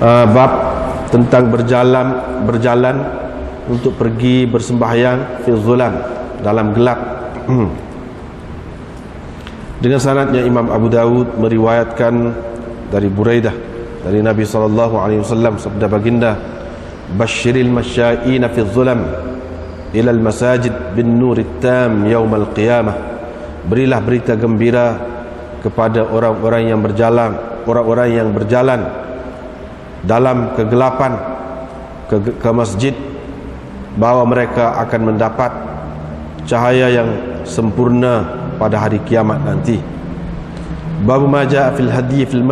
Bab tentang berjalan untuk pergi bersembahyang fi zulam, dalam gelap. Dengan sanadnya Imam Abu Dawud meriwayatkan dari Buraidah dari Nabi SAW, sabda baginda, "Basyiril masya'ina fi zulam ila al-masajid bin nurit tam yaumal qiyamah." Berilah berita gembira kepada orang-orang yang berjalan dalam kegelapan ke masjid, bahwa mereka akan mendapat cahaya yang sempurna pada hari kiamat nanti. Bab ma jaa fil hadi fil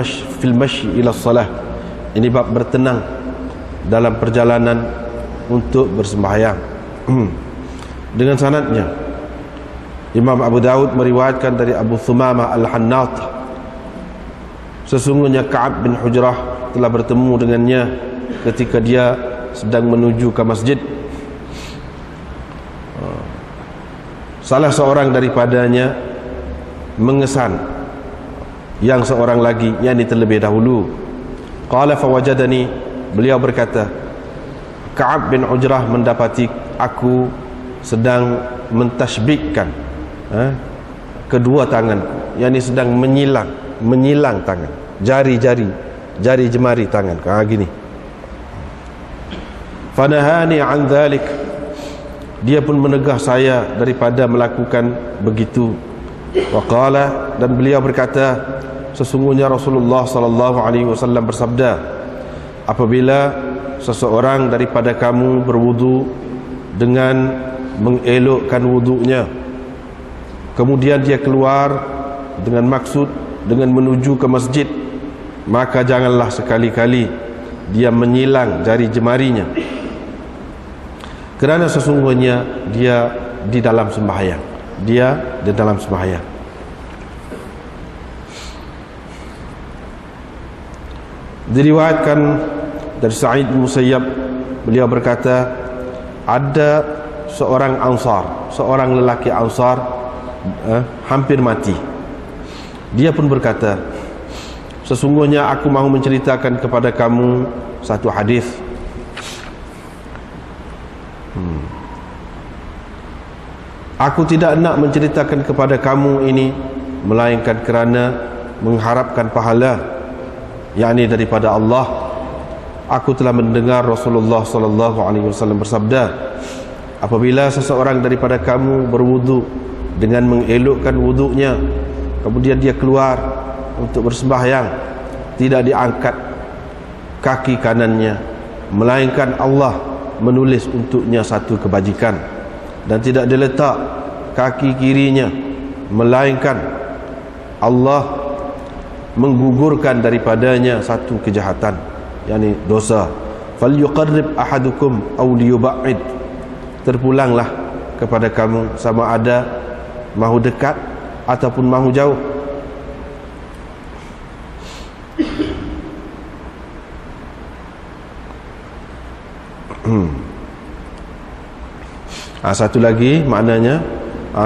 mashi ila shalah. Ini bab bertenang dalam perjalanan untuk bersembahyang. Dengan sanadnya Imam Abu Dawud meriwayatkan dari Abu Thumamah Al-Hannat, sesungguhnya Ka'ab bin Hujrah telah bertemu dengannya ketika dia sedang menuju ke masjid. Salah seorang daripadanya mengesan yang seorang lagi, yakni terlebih dahulu. Qala fawajadani, beliau berkata, Ka'ab bin Hujrah mendapati aku sedang mentashbikkan kedua tanganku, yakni sedang menyilang tangan, jari jemari tangan, gini. Fanahani an dhalik, dia pun menegah saya daripada melakukan begitu. Waqala, dan beliau berkata, sesungguhnya Rasulullah SAW bersabda, apabila seseorang daripada kamu berwudu dengan mengelokkan wudunya, kemudian dia keluar dengan maksud dengan menuju ke masjid, maka janganlah sekali-kali dia menyilang jari jemarinya, kerana sesungguhnya dia di dalam sembahyang. Diriwayatkan dari Sa'id bin Musayyab, beliau berkata, ada seorang Ansar, seorang lelaki Ansar hampir mati. Dia pun berkata, sesungguhnya aku mahu menceritakan kepada kamu satu hadis. Aku tidak nak menceritakan kepada kamu ini melainkan kerana mengharapkan pahala, yakni daripada Allah. Aku telah mendengar Rasulullah SAW bersabda, apabila seseorang daripada kamu berwudu dengan mengelokkan wudunya, kemudian dia keluar untuk bersembahyang, tidak diangkat kaki kanannya, melainkan Allah menulis untuknya satu kebajikan, dan tidak diletak kaki kirinya, melainkan Allah menggugurkan daripadanya satu kejahatan, yakni dosa. Falyuqarrib ahadukum aw liyub'id, terpulanglah kepada kamu, sama ada mahu dekat ataupun mahu jauh. Satu lagi maknanya,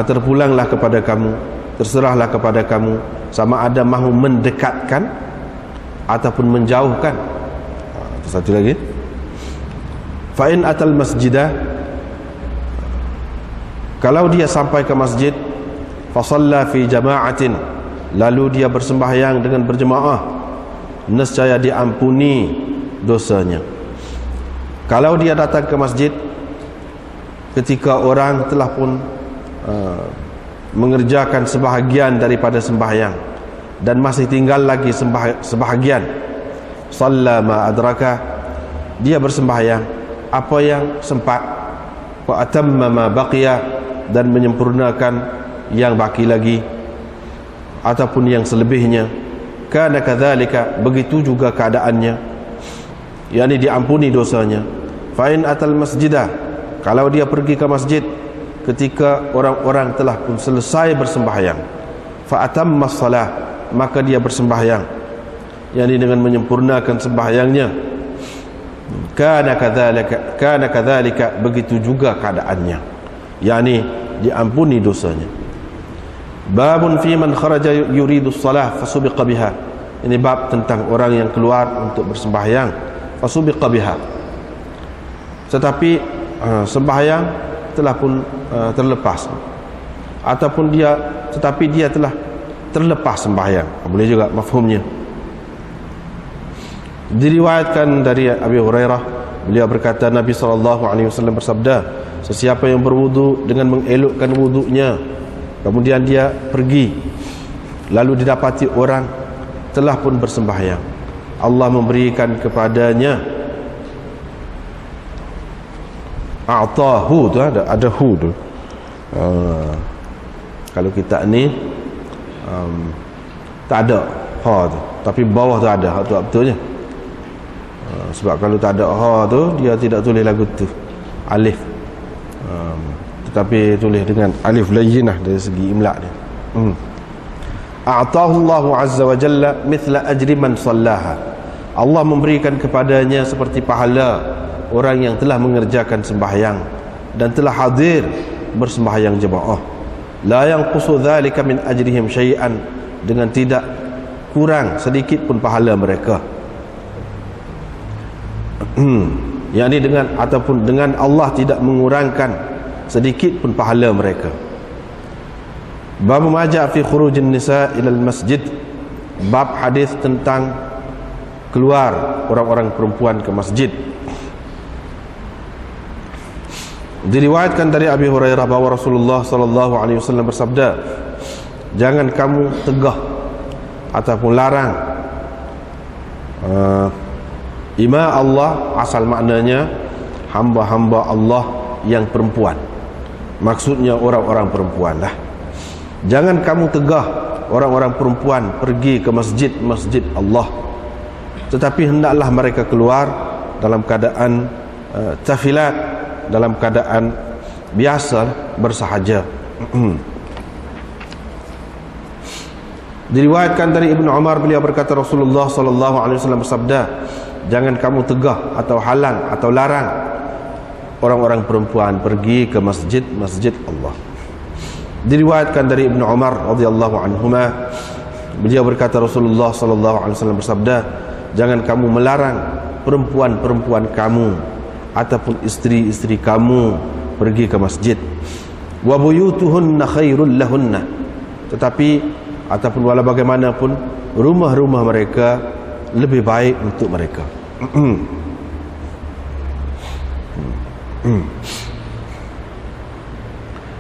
terpulanglah kepada kamu, terserahlah kepada kamu, sama ada mahu mendekatkan ataupun menjauhkan. Satu lagi, fa in atal masjidah, kalau dia sampai ke masjid, fa shalla fi jama'atin, lalu dia bersembahyang dengan berjemaah, nescaya diampuni dosanya. Kalau dia datang ke masjid ketika orang telah pun mengerjakan sebahagian daripada sembahyang dan masih tinggal lagi sebahagian, shalla ma adraka, dia bersembahyang apa yang sempat, wa atamma ma baqiya, dan menyempurnakan yang baki lagi ataupun yang selebihnya, kana kadzalika, begitu juga keadaannya, yakni diampuni dosanya. Fa in atal masjidah, kalau dia pergi ke masjid ketika orang-orang telah pun selesai bersembahyang, fa atamma shalah, maka dia bersembahyang, yakni dengan menyempurnakan sembahyangnya, kana kadzalika, begitu juga keadaannya, yakni diampuni dosanya. Babun fi man kharaja yuridu shalah fasubiqa biha. Ini bab tentang orang yang keluar untuk bersembahyang, fasubiqa biha, tetapi sembahyang telah pun terlepas, ataupun tetapi dia telah terlepas sembahyang. Boleh juga mafhumnya. Diriwayatkan dari Abi Hurairah, beliau berkata, Nabi SAW bersabda, sesiapa yang berwudu dengan mengelokkan wudunya, kemudian dia pergi, lalu didapati orang telah pun bersembahyang, Allah memberikan kepadanya a'tahu, tu ada hu tu. Kalau kita ni tak ada ha tu, tapi bawah tu ada ha tu betulnya. Sebab kalau tak ada ha tu, dia tidak tulis lagu tu alif, tetapi tulis dengan alif layyinah dari segi imla dia. A'tahu Allahu azza wa jalla mithla ajri man sallaha, Allah memberikan kepadanya seperti pahala orang yang telah mengerjakan sembahyang dan telah hadir bersembahyang jemaah. La yanqusu dzalika min ajrihim syai'an, dengan tidak kurang sedikit pun pahala mereka. yakni dengan Allah tidak mengurangkan sedikit pun pahala mereka. Bab majaa fi khurujin nisa ila masjid, bab hadis tentang keluar orang-orang perempuan ke masjid. Diriwayatkan dari Abi Hurairah bahwa Rasulullah sallallahu alaihi wasallam bersabda, jangan kamu tegah ataupun larang ima Allah, asal maknanya hamba-hamba Allah yang perempuan, maksudnya orang-orang perempuan lah. Jangan kamu tegah orang-orang perempuan pergi ke masjid Allah, tetapi hendaklah mereka keluar dalam keadaan tafilat, dalam keadaan biasa bersahaja. Diriwayatkan dari Ibnu Umar, beliau berkata Rasulullah sallallahu alaihi wasallam bersabda, jangan kamu tegah atau halang atau larang orang-orang perempuan pergi ke masjid Allah. Diriwayatkan dari Ibnu Umar radhiyallahu anhuma, beliau berkata Rasulullah sallallahu alaihi wasallam bersabda, jangan kamu melarang perempuan-perempuan kamu ataupun istri-istri kamu pergi ke masjid. Wa buyutuhunna khairul lahunna, tetapi ataupun wala bagaimanapun rumah-rumah mereka lebih baik untuk mereka.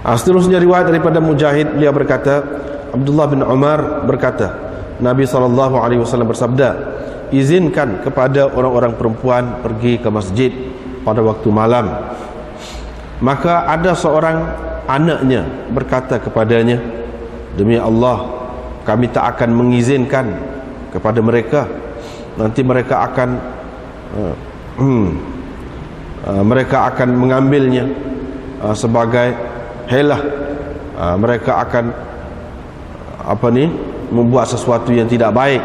Seterusnya riwayat daripada Mujahid, beliau berkata, Abdullah bin Umar berkata, Nabi SAW bersabda, izinkan kepada orang-orang perempuan pergi ke masjid pada waktu malam. Maka ada seorang anaknya berkata kepadanya, demi Allah, kami tak akan mengizinkan kepada mereka, nanti mereka akan mengambilnya sebagai helah, mereka akan membuat sesuatu yang tidak baik,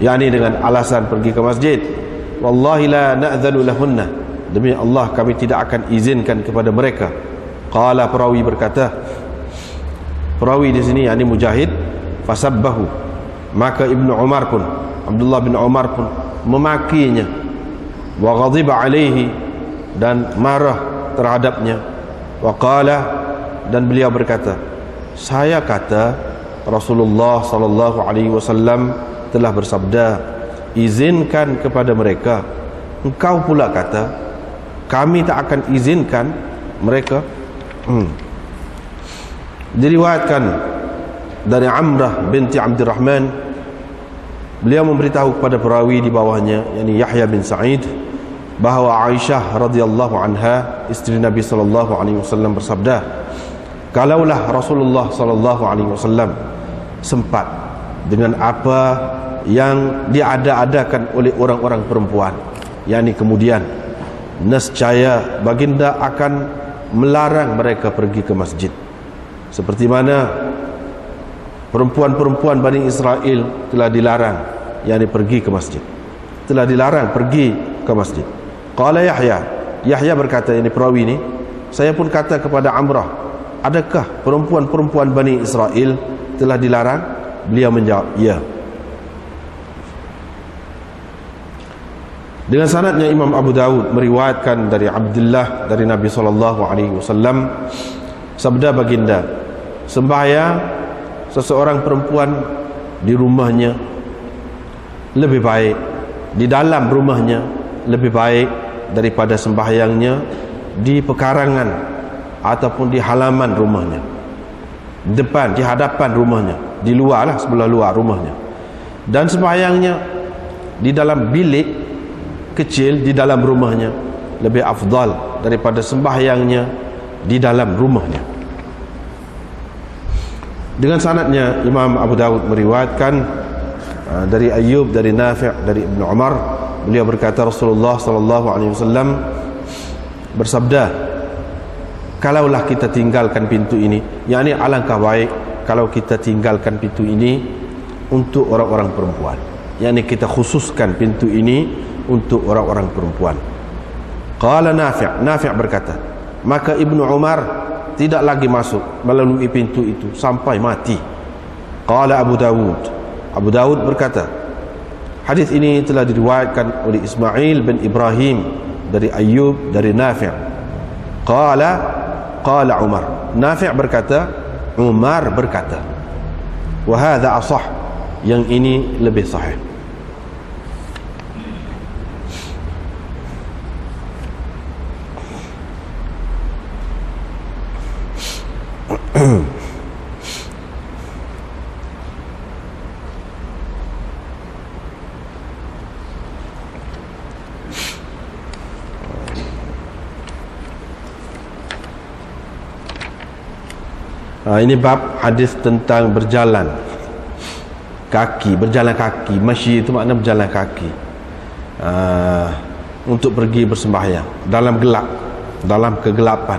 yakni dengan alasan pergi ke masjid. Wallahi la na'dhanu lahunna, demi Allah kami tidak akan izinkan kepada mereka. Qala, perawi berkata, perawi di sini yakni Mujahid, fasabbahu, maka Ibnu Umar pun, Abdullah bin Umar pun memakinya, wa ghadiba alaihi, dan marah terhadapnya, wa qala, dan beliau berkata, saya kata Rasulullah sallallahu alaihi wasallam telah bersabda, izinkan kepada mereka. Engkau pula kata kami tak akan izinkan mereka. Diriwayatkan dari Amrah binti Abdurrahman, beliau memberitahu kepada perawi di bawahnya, yakni Yahya bin Sa'id, bahawa Aisyah radhiyallahu anha, istri Nabi sallallahu alaihi wasallam bersabda, kalaulah Rasulullah sallallahu alaihi wasallam sempat dengan apa yang diada-adakan oleh orang-orang perempuan, yakni kemudian nescaya baginda akan melarang mereka pergi ke masjid, seperti mana perempuan-perempuan Bani Israel telah dilarang, yakni pergi ke masjid, telah dilarang pergi ke masjid. Qala Yahya berkata, ini perawi ini, saya pun kata kepada Amrah, adakah perempuan-perempuan Bani Israel telah dilarang? Beliau menjawab, ya. Dengan sanadnya Imam Abu Dawud meriwayatkan dari Abdullah dari Nabi SAW, sabda baginda, sembahyang seseorang perempuan di rumahnya lebih baik, di dalam rumahnya lebih baik daripada sembahyangnya di pekarangan ataupun di halaman rumahnya, depan, di hadapan rumahnya, di luar lah, sebelah luar rumahnya. Dan sembahyangnya di dalam bilik kecil di dalam rumahnya lebih afdal daripada sembahyangnya di dalam rumahnya. Dengan sanadnya Imam Abu Dawud meriwayatkan dari Ayyub, dari Nafi', dari Ibnu Umar, beliau berkata Rasulullah sallallahu alaihi wasallam bersabda, kalaulah kita tinggalkan pintu ini, yakni alangkah baik kalau kita tinggalkan pintu ini untuk orang-orang perempuan, yakni kita khususkan pintu ini untuk orang-orang perempuan. Qala Nafi' berkata, maka Ibnu Umar tidak lagi masuk melalui pintu itu sampai mati. Qala Abu Dawud berkata, hadis ini telah diriwayatkan oleh Ismail bin Ibrahim dari Ayyub dari Nafi'. Qala Umar, Nafi' berkata, Umar berkata, wa hadha asah, yang ini lebih sahih. Ini bab hadis tentang berjalan kaki, masyi itu makna berjalan kaki, untuk pergi bersembahyang dalam gelap, dalam kegelapan,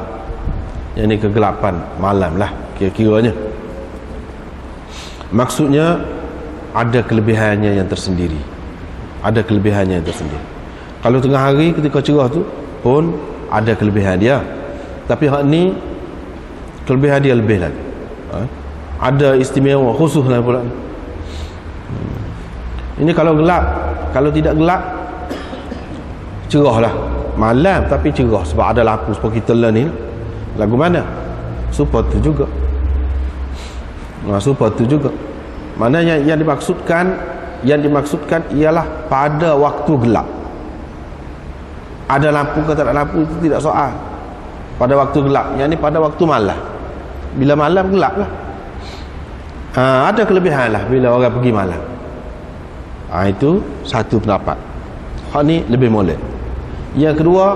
yang ini kegelapan malam lah kira-kiranya. Maksudnya ada kelebihannya yang tersendiri, Kalau tengah hari ketika cerah tu pun ada kelebihan dia, tapi hak ni kelebihan dia lebih lagi, ada istimewa khusus lah pula. Ini kalau gelap, kalau tidak gelap cerah lah malam, tapi cerah sebab ada lampu. Seperti kita lah ni lagu mana super tu juga, mana yang dimaksudkan ialah pada waktu gelap. Ada lampu ke tak ada lampu itu tidak soal pada waktu gelap, yang ni pada waktu malam. Bila malam gelap lah, ada kelebihan lah bila orang pergi malam. Itu satu pendapat, hak ni lebih molek. Yang kedua,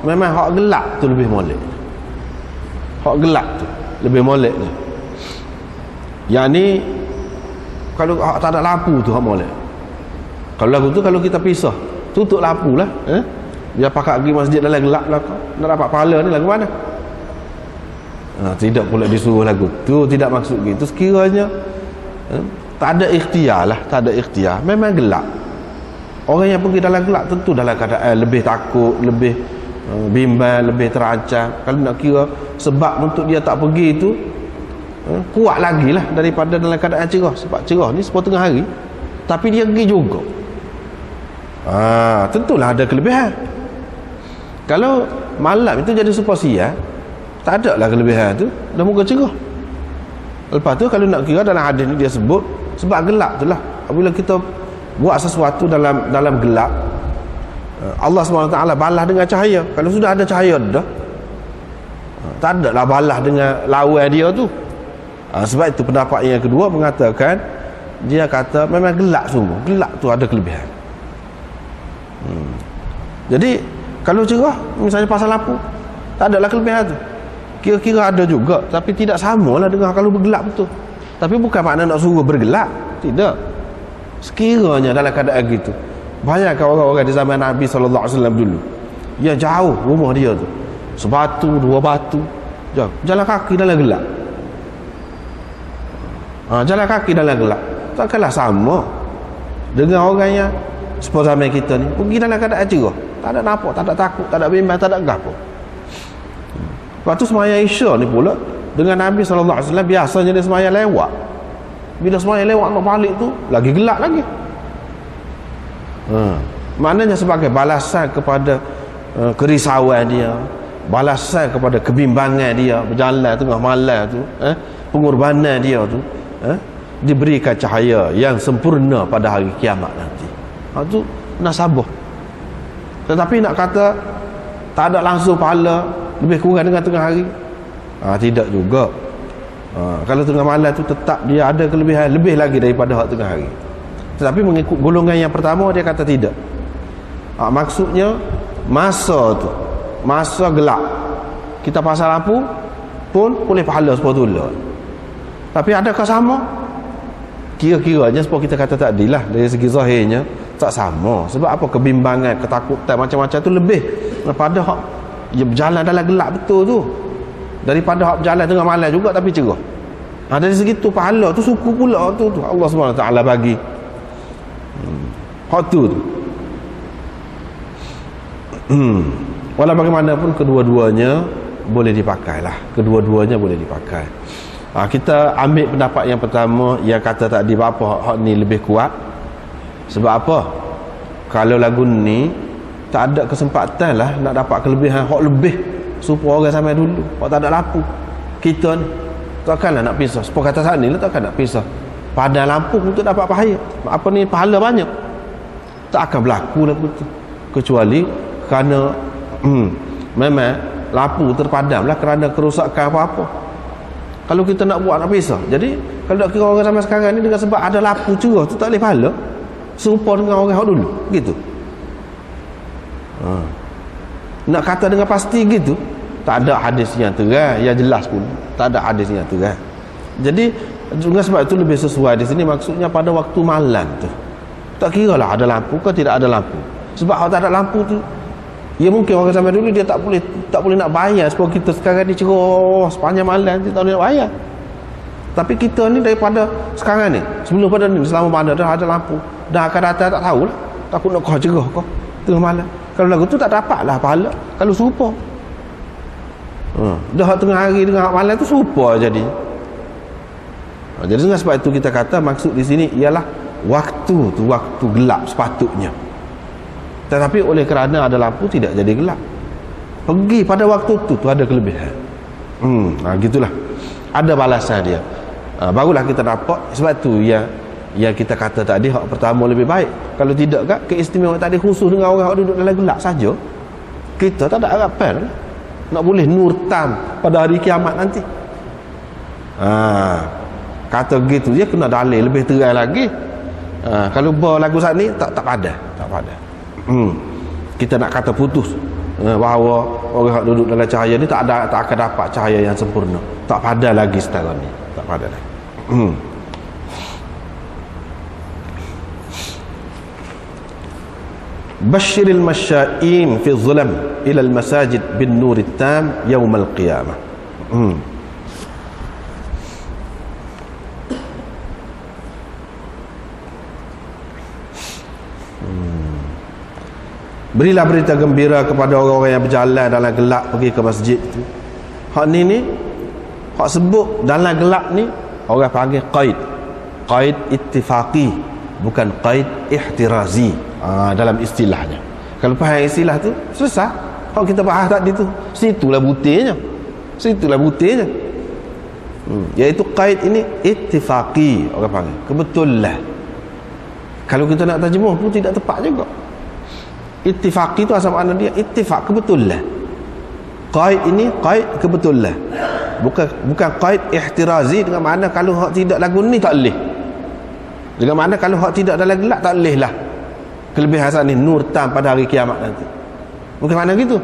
memang hak gelap tu lebih molek, yang ni kalau hak tak ada lampu tu hak molek. Kalau lagu tu kalau kita pisah, tutup lampu lah, biar pakat pergi masjid dalam gelap lah, nak dapat pahala ni lagu mana? Tidak pula disuruh lagu tu, tidak maksud gitu. Sekiranya tak ada ikhtiar, memang gelap. Orang yang pergi dalam gelap tentu dalam keadaan lebih takut, lebih bimbang, lebih terancam. Kalau nak kira sebab untuk dia tak pergi itu kuat lagi lah daripada dalam keadaan cerah. Sebab cerah ni sepuluh tengah hari, tapi dia pergi juga, tentulah ada kelebihan. Kalau malam itu jadi super siang, tak ada lah kelebihan tu, dah muka cerah. Lepas tu kalau nak kira dalam hadis ni dia sebut sebab gelap tu lah. Apabila kita buat sesuatu dalam gelap, Allah SWT balas dengan cahaya. Kalau sudah ada cahaya dah, tak ada lah balas dengan lawan dia tu. Sebab itu pendapat yang kedua mengatakan, dia kata memang gelap sungguh, gelap tu ada kelebihan. Jadi kalau cerah misalnya pasal lampu, tak ada lah kelebihan tu. Kira-kira ada juga, tapi tidak sama lah dengan kalau bergelap betul. Tapi bukan makna nak suruh bergelap, tidak. Sekiranya dalam keadaan gitu, bayangkan orang-orang di zaman Nabi SAW dulu, dia jauh rumah dia tu, sebatu, dua batu, jalan kaki dalam gelap. Jalan kaki dalam gelap takkanlah sama dengan orang yang seperti zaman kita ni pergi dalam keadaan cerah, tak ada nampak, tak ada takut, tak ada bimbang, tak ada gapo. Lepas tu sembahyang Isya ni pula dengan Nabi SAW biasanya dia sembahyang lewat. Bila sembahyang lewat nak balik tu lagi gelap lagi. Maknanya sebagai balasan kepada kerisauan dia, balasan kepada kebimbangan dia berjalan tengah malam tu, pengorbanan dia tu, diberikan cahaya yang sempurna pada hari kiamat nanti. Itu nasabah. Tetapi nak kata tak ada langsung pahala lebih kurang dengan tengah hari, tidak juga. Kalau tengah malam tu tetap dia ada kelebihan lebih lagi daripada hak tengah hari. Tetapi mengikut golongan yang pertama dia kata tidak. Maksudnya masa tu, masa gelap, kita pasang lampu pun boleh pahala sepatutnya. Tapi adakah sama? Kira-kiranya sebab kita kata tadi lah, dari segi zahirnya tak sama. Sebab apa? Kebimbangan, ketakutan macam-macam tu lebih daripada hak dia berjalan dalam gelap betul tu, daripada hak berjalan tengah malam juga tapi cerah. Dari segi tu pahala tu suku pula tu Allah SWT bagi. Hak tu. Walau bagaimanapun kedua-duanya boleh dipakai lah. Kedua-duanya boleh dipakai. Kita ambil pendapat yang pertama yang kata tadi apa hak ni lebih kuat. Sebab apa? Kalau lagu ni tak ada kesempatan lah nak dapat kelebihan hak lebih supaya orang sampai dulu. Hak tak ada lampu. Kita ni takkanlah nak pisah. Sebab kata saat ni lah takkan nak pisah. Padahal lampu untuk dapat pahala. Apa ni pahala banyak. Tak akan berlaku lah betul. Kecuali kerana memang lampu terpadam lah kerana kerosakan apa-apa. Kalau kita nak buat nak pisah. Jadi kalau nak kira orang zaman sekarang ni dengan sebab ada lampu cerah tu tak boleh pahala. Serupa dengan orang hak dulu gitu. Nak kata dengan pasti gitu, tak ada hadis yang terang yang jelas pun. Tak ada hadis yang terang. Jadi dengan sebab itu lebih sesuai di sini maksudnya pada waktu malam tu. Tak kira lah ada lampu ke tidak ada lampu. Sebab kalau tak ada lampu tu, ya mungkin orang zaman dulu dia tak boleh nak bayar. Sebab kita sekarang ni cerah sepanjang malam dia tak boleh nak bayar. Tapi kita ni daripada sekarang ni, sebelum pada ni selama mana dah ada lampu, dah akan datang tak tahulah. Takut nak kau cerah kau tengah malam. Kalau lagu tu tak dapatlah pahala. Kalau serupa, dah tengah hari dengan malam tu serupa jadi. Jadi dengan sebab itu kita kata maksud di sini ialah waktu tu, waktu gelap sepatutnya. Tetapi oleh kerana ada lampu tidak jadi gelap. Pergi pada waktu tu ada kelebihan. Gitulah. Ada balasan dia. Barulah kita dapat. Sebab tu yang kita kata tadi hak pertama lebih baik. Kalau tidak kak, keistimewaan tadi khusus dengan orang yang duduk dalam gelap saja. Kita tak ada harapan nak boleh nur tam pada hari kiamat nanti. Kata gitu dia kena dalil lebih terang lagi. Kalau lagu saat ni tak padan. Kita nak kata putus bahawa orang yang duduk dalam cahaya ni tak akan dapat cahaya yang sempurna. Tak padan lagi setara ni. Tak padan lagi. Basyiril masya'in fi zulam ila al-masajid bin nur tam yawm al-qiyamah. Berilah berita gembira kepada orang-orang yang berjalan dalam gelap pergi ke masjid tu. Hak ni hak sebut dalam gelap ni orang panggil qaid ittifaqi, bukan qaid ihtirazi. Dalam istilahnya. Kalau faham istilah tu selesai. Kalau kita bahas tadi tu, situlah butirnya. Iaitu qaid ini ittifaqi orang panggil. Kebetulan. Kalau kita nak terjemah pun tidak tepat juga. Ittifaqi itu asal makna dia ittifaq, kebetulan. Qaid ini qaid kebetulan. Bukan qaid ihtirazi dengan makna kalau hak tidak lagu ni tak leh. Dengan makna kalau hak tidak dalam gelap tak leh lah. Kelebihan saat ni nur tam pada hari kiamat nanti. Bukan makna gitu.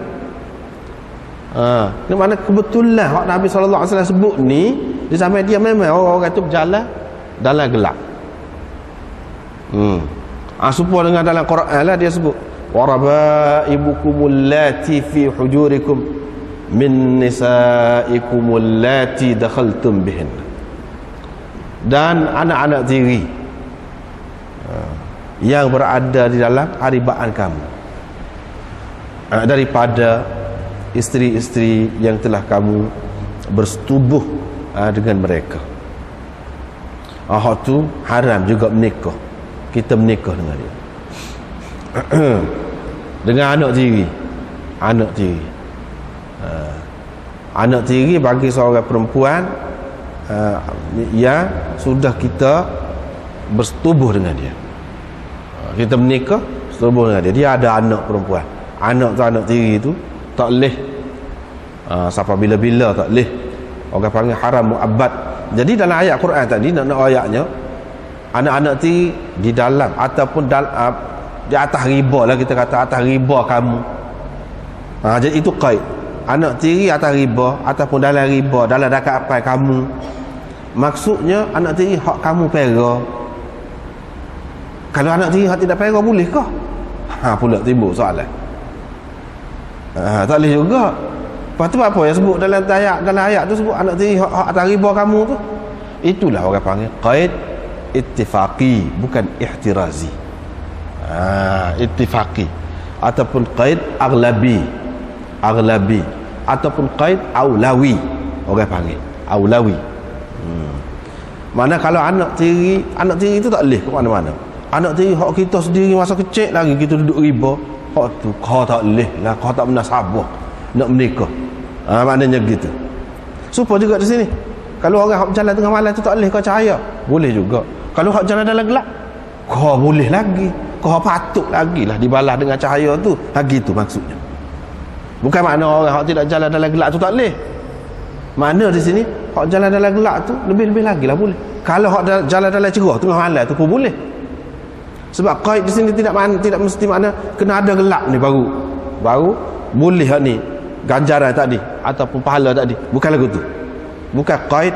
Dengan makna kebetulan hak Nabi SAW sebut ni di samping dia memang orang-orang itu berjalan dalam gelap. Supaya dengan dalam Quran lah dia sebut warabaibukumul lati fi hujurikum min nisaikumul lati dakhaltum bihin, dan anak-anak tiri yang berada di dalam haribaan kamu daripada isteri-isteri yang telah kamu bersetubuh dengan mereka. Hak tu haram juga menikah, kita menikah dengan dia. dengan anak tiri. Anak tiri. Anak tiri bagi seorang perempuan yang sudah kita bersetubuh dengan dia. Kita menikah, bersetubuh dengan dia. Dia ada anak perempuan. Anak tu, anak tiri tu tak leh. Sampai bila-bila tak leh. Orang panggil haram mu'abbad. Jadi dalam ayat Quran tadi, nak ayatnya, anak-anak tiri di dalam ataupun di atas riba lah, kita kata atas riba kamu. Jadi itu qaid. Anak tiri atas riba ataupun dalam riba, dalam dekat apa kamu. Maksudnya anak tiri hak kamu pera. Kalau anak tiri hak tidak pera, boleh kah? Pula timbul soalan. Tak boleh juga. Lepas tu apa yang sebut dalam ayat tu, sebut anak tiri hak atas riba kamu tu. Itulah orang panggil qaid ittifaqi, bukan ihtirazi. Ittifaqi ataupun qaid aghlabi ataupun qaid aulawi, orang panggil aulawi. Mana kalau anak tiri itu tak boleh ke mana-mana. Anak tiri hak kita sendiri masa kecil lagi kita duduk riba, hak tu kau tak boleh lah, kau tak pernah sabar nak menikah. Maknanya gitu. Supaya juga di sini, kalau orang hak berjalan tengah malam tu tak boleh kau cahaya, boleh juga. Kalau hak jalan dalam gelap, kau boleh lagi, kau patut lagi lah dibalas dengan cahaya tu. Gitu maksudnya. Bukan makna orang hak tidak jalan dalam gelap tu tak boleh. Mana di sini hak jalan dalam gelap tu lebih-lebih lagi lah boleh. Kalau hak jalan dalam cerah tengah malam tu pun boleh. Sebab qaid di sini tidak mesti makna kena ada gelap ni baru boleh hak ni ganjaran tadi ataupun pahala tadi. Bukan lagu tu. Bukan qaid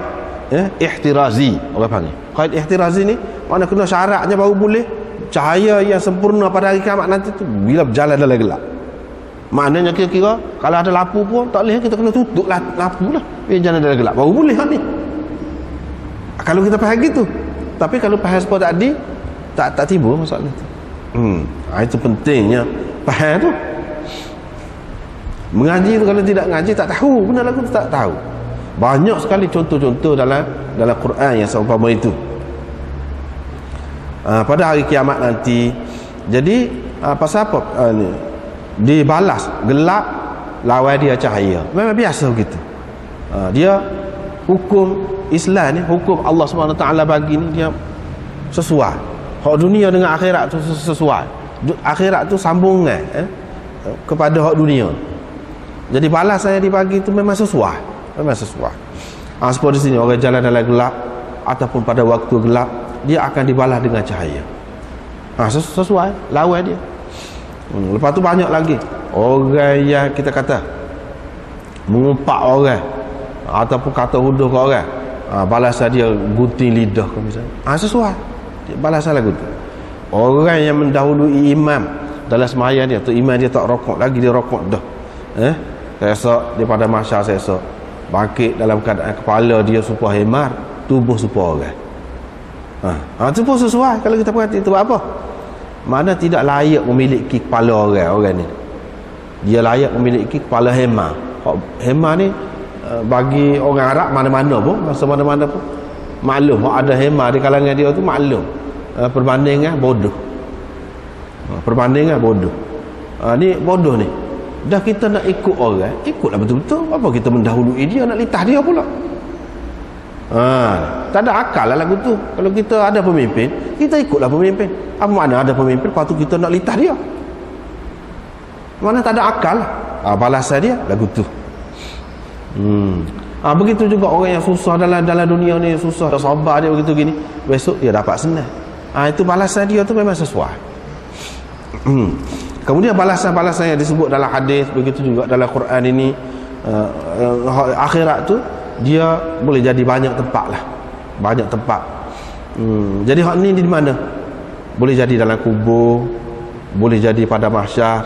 ihtirazi, orang panggil. Qaid ihtirazi ni makna kena syaratnya baru boleh. Cahaya yang sempurna pada hari kiamat nanti tu bila berjalan dalam gelap. Maknanya kira-kira kalau ada lampu pun tak boleh, kita kena tutup lampu lah. Jalan dalam gelap baru boleh hak ni. Kalau kita faham gitu. Tapi kalau faham seperti tadi, tak timbul masalah tu. Itu pentingnya faham tu. Mengaji tu, kalau tidak ngaji tak tahu benda lagu tu, tak tahu. Banyak sekali contoh-contoh dalam Quran yang seumpama itu. Pada hari kiamat nanti, jadi pasal apa ni? Dibalas gelap lawan dia cahaya. Memang biasa begitu. Dia hukum Islam ni, hukum Allah SWT bagi ni, dia sesuai. Hak dunia dengan akhirat tu sesuai. Akhirat tu sambungan kepada hak dunia. Jadi balas saya dibagi tu memang sesuai. Memang sesuai. Seperti di sini orang jalan dalam gelap ataupun pada waktu gelap, dia akan dibalas dengan cahaya. Sesuai lawan dia. Lepas tu banyak lagi orang yang kita kata mengumpat orang ataupun kata huduh ke orang, balasan dia gunting lidah ke misalnya. Sesuai balasan lagu tu. Orang yang mendahului imam dalam sembahyang dia tu, imam dia tak rokok lagi, dia rokok dah. Esok daripada masyarakat esok bangkit dalam keadaan kepala dia supaya hemar, tubuh supaya orang. Itu pun sesuai kalau kita perhati. Itu apa? Mana tidak layak memiliki kepala orang ni. Dia layak memiliki kepala hemar. Hemar ni bagi orang Arab mana-mana pun, masa mana-mana pun maklum, ada hemar di kalangan dia tu maklum. Perbandingan bodoh. Perbandingan bodoh. Ni bodoh ni. Dah kita nak ikut orang, ikutlah betul-betul. Apa kita mendahului dia, nak litah dia pula? Tak ada akal lah lagu tu. Kalau kita ada pemimpin, kita ikutlah pemimpin. Apa makna ada pemimpin, lepas tu kita nak litah dia? Mana tak ada akal lah. Balasan dia lagu tu. Begitu juga orang yang susah dalam dunia ni, susah sabar dia begitu gini, besok dia dapat senang. Itu balasan dia tu memang sesuai. Kemudian balasan-balasan yang disebut dalam hadis, begitu juga dalam Quran ini, akhirat tu dia boleh jadi banyak tempat lah, banyak tempat. Jadi hak ni di mana? Boleh jadi dalam kubur, boleh jadi pada mahsyar.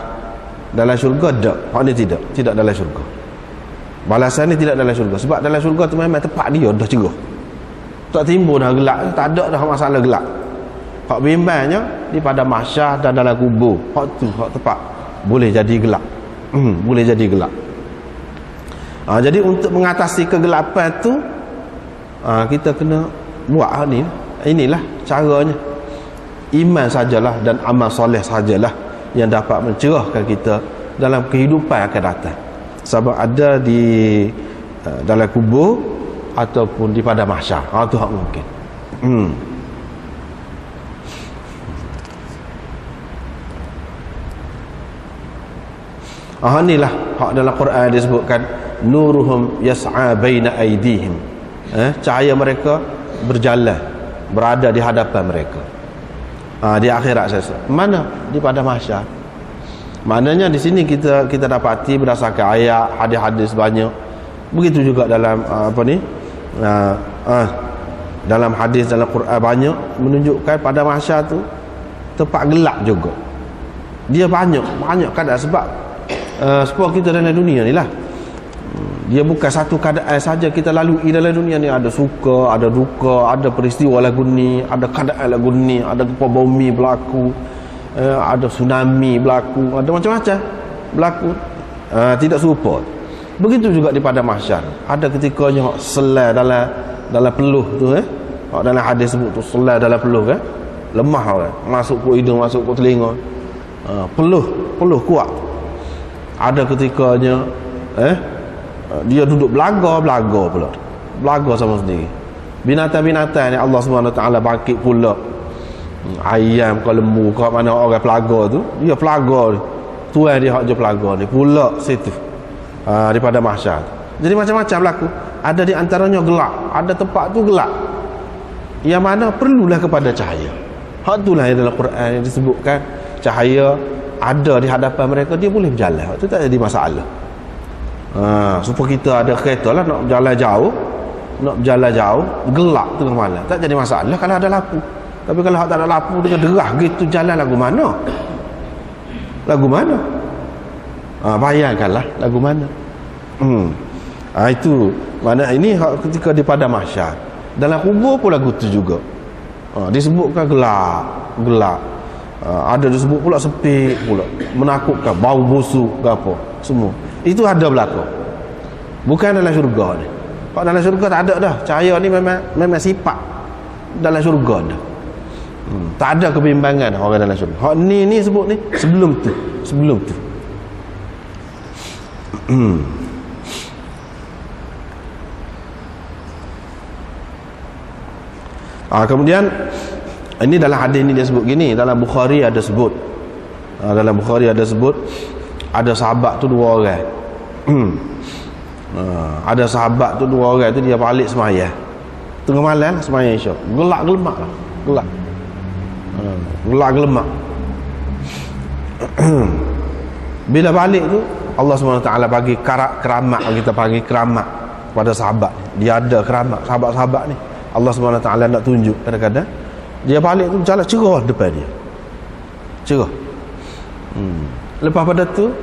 Dalam syurga tak, hak ni tidak dalam syurga. Balasan ni tidak dalam syurga, sebab dalam syurga tu memang tempat dia dah cerah, tak timbul dah gelap, tak ada dah masalah gelap. Hak bimbangnya di pada mahsyar dan dalam kubur, hak tu hak tempat boleh jadi gelap. Boleh jadi gelap. Jadi untuk mengatasi kegelapan tu, kita kena buat ni. Inilah caranya. Iman sajalah dan amal soleh sajalah yang dapat mencerahkan kita dalam kehidupan akan datang. Sebab ada di dalam kubur ataupun di padang mahsyar. Itu hak mungkin. Inilah hak dalam Quran disebutkan nuruhum yas'a baina aydihim. Cahaya mereka berjalan, berada di hadapan mereka. Di akhirat saya. Mana? Di padang mahsyar. Maknanya di sini kita dapati berdasarkan ayat, hadis-hadis banyak. Begitu juga dalam dalam hadis dalam Quran banyak menunjukkan pada mahsyar tu tempat gelap juga. Dia banyak keadaan sebab kita dalam dunia ni lah. Dia bukan satu keadaan saja kita lalui dalam dunia ni. Ada suka, ada duka, ada peristiwa lagu ni, ada keadaan lagu ni, ada gempa bumi berlaku, ada tsunami berlaku, ada macam-macam berlaku. Tidak serupa. Begitu juga di padang mahsyar. Ada ketikanya selai dalam peluh tu dalam hadis sebut tu selai dalam peluh lemah orang. Masuk ke hidung, masuk ke telinga. Peluh kuat. Ada ketikanya dia duduk belaga pula. Belaga sama sendiri. Binatang-binatang ni Allah SWT bangkit pula. Ayam ke lembu ke mana orang pelaga tu, dia pelaga ni. Tuan dia hak je pelaga ni pula situ. Daripada mahsyar. Jadi macam-macam berlaku. Ada di antaranya gelap, ada tempat tu gelap. Yang mana perlulah kepada cahaya. Hak itulah yang dalam Quran yang disebutkan cahaya ada di hadapan mereka, dia boleh berjalan. Hak tu tak jadi masalah. Supaya kita ada kereta lah nak berjalan jauh, gelap tengah malam, tak jadi masalah kalau ada lampu. Tapi kalau tak ada lampu dengan derah gitu jalan lagu mana? Bayangkanlah lagu mana. Itu mana ini ketika di padang mahsyar. Dalam kubur pun lagu tu juga. Disebutkan gelap. Ada disebut pula sepi pula, menakutkan, bau busuk ke apa semua. Itu ada berlaku. Bukan dalam syurga ni. Kalau dalam syurga tak ada dah. Cahaya ni memang sifat dalam syurga dah. Tak ada kebimbangan orang dalam syurga. Hak ni sebut ni sebelum tu. Kemudian ini dalam hadis ni dia sebut gini, dalam Bukhari ada sebut. Ada sahabat tu dua orang. Ada sahabat tu dua orang tu dia balik semaya. Tengah malam semaya Isyak. Gelap-gelemak lah. Gelap-gelemak. Bila balik tu Allah SWT bagi keramat, kita panggil keramat pada sahabat. Dia ada keramat sahabat-sahabat ni. Allah SWT nak tunjuk kadang-kadang dia balik tu jalan cerah depan dia. Cerah. Lepas pada tu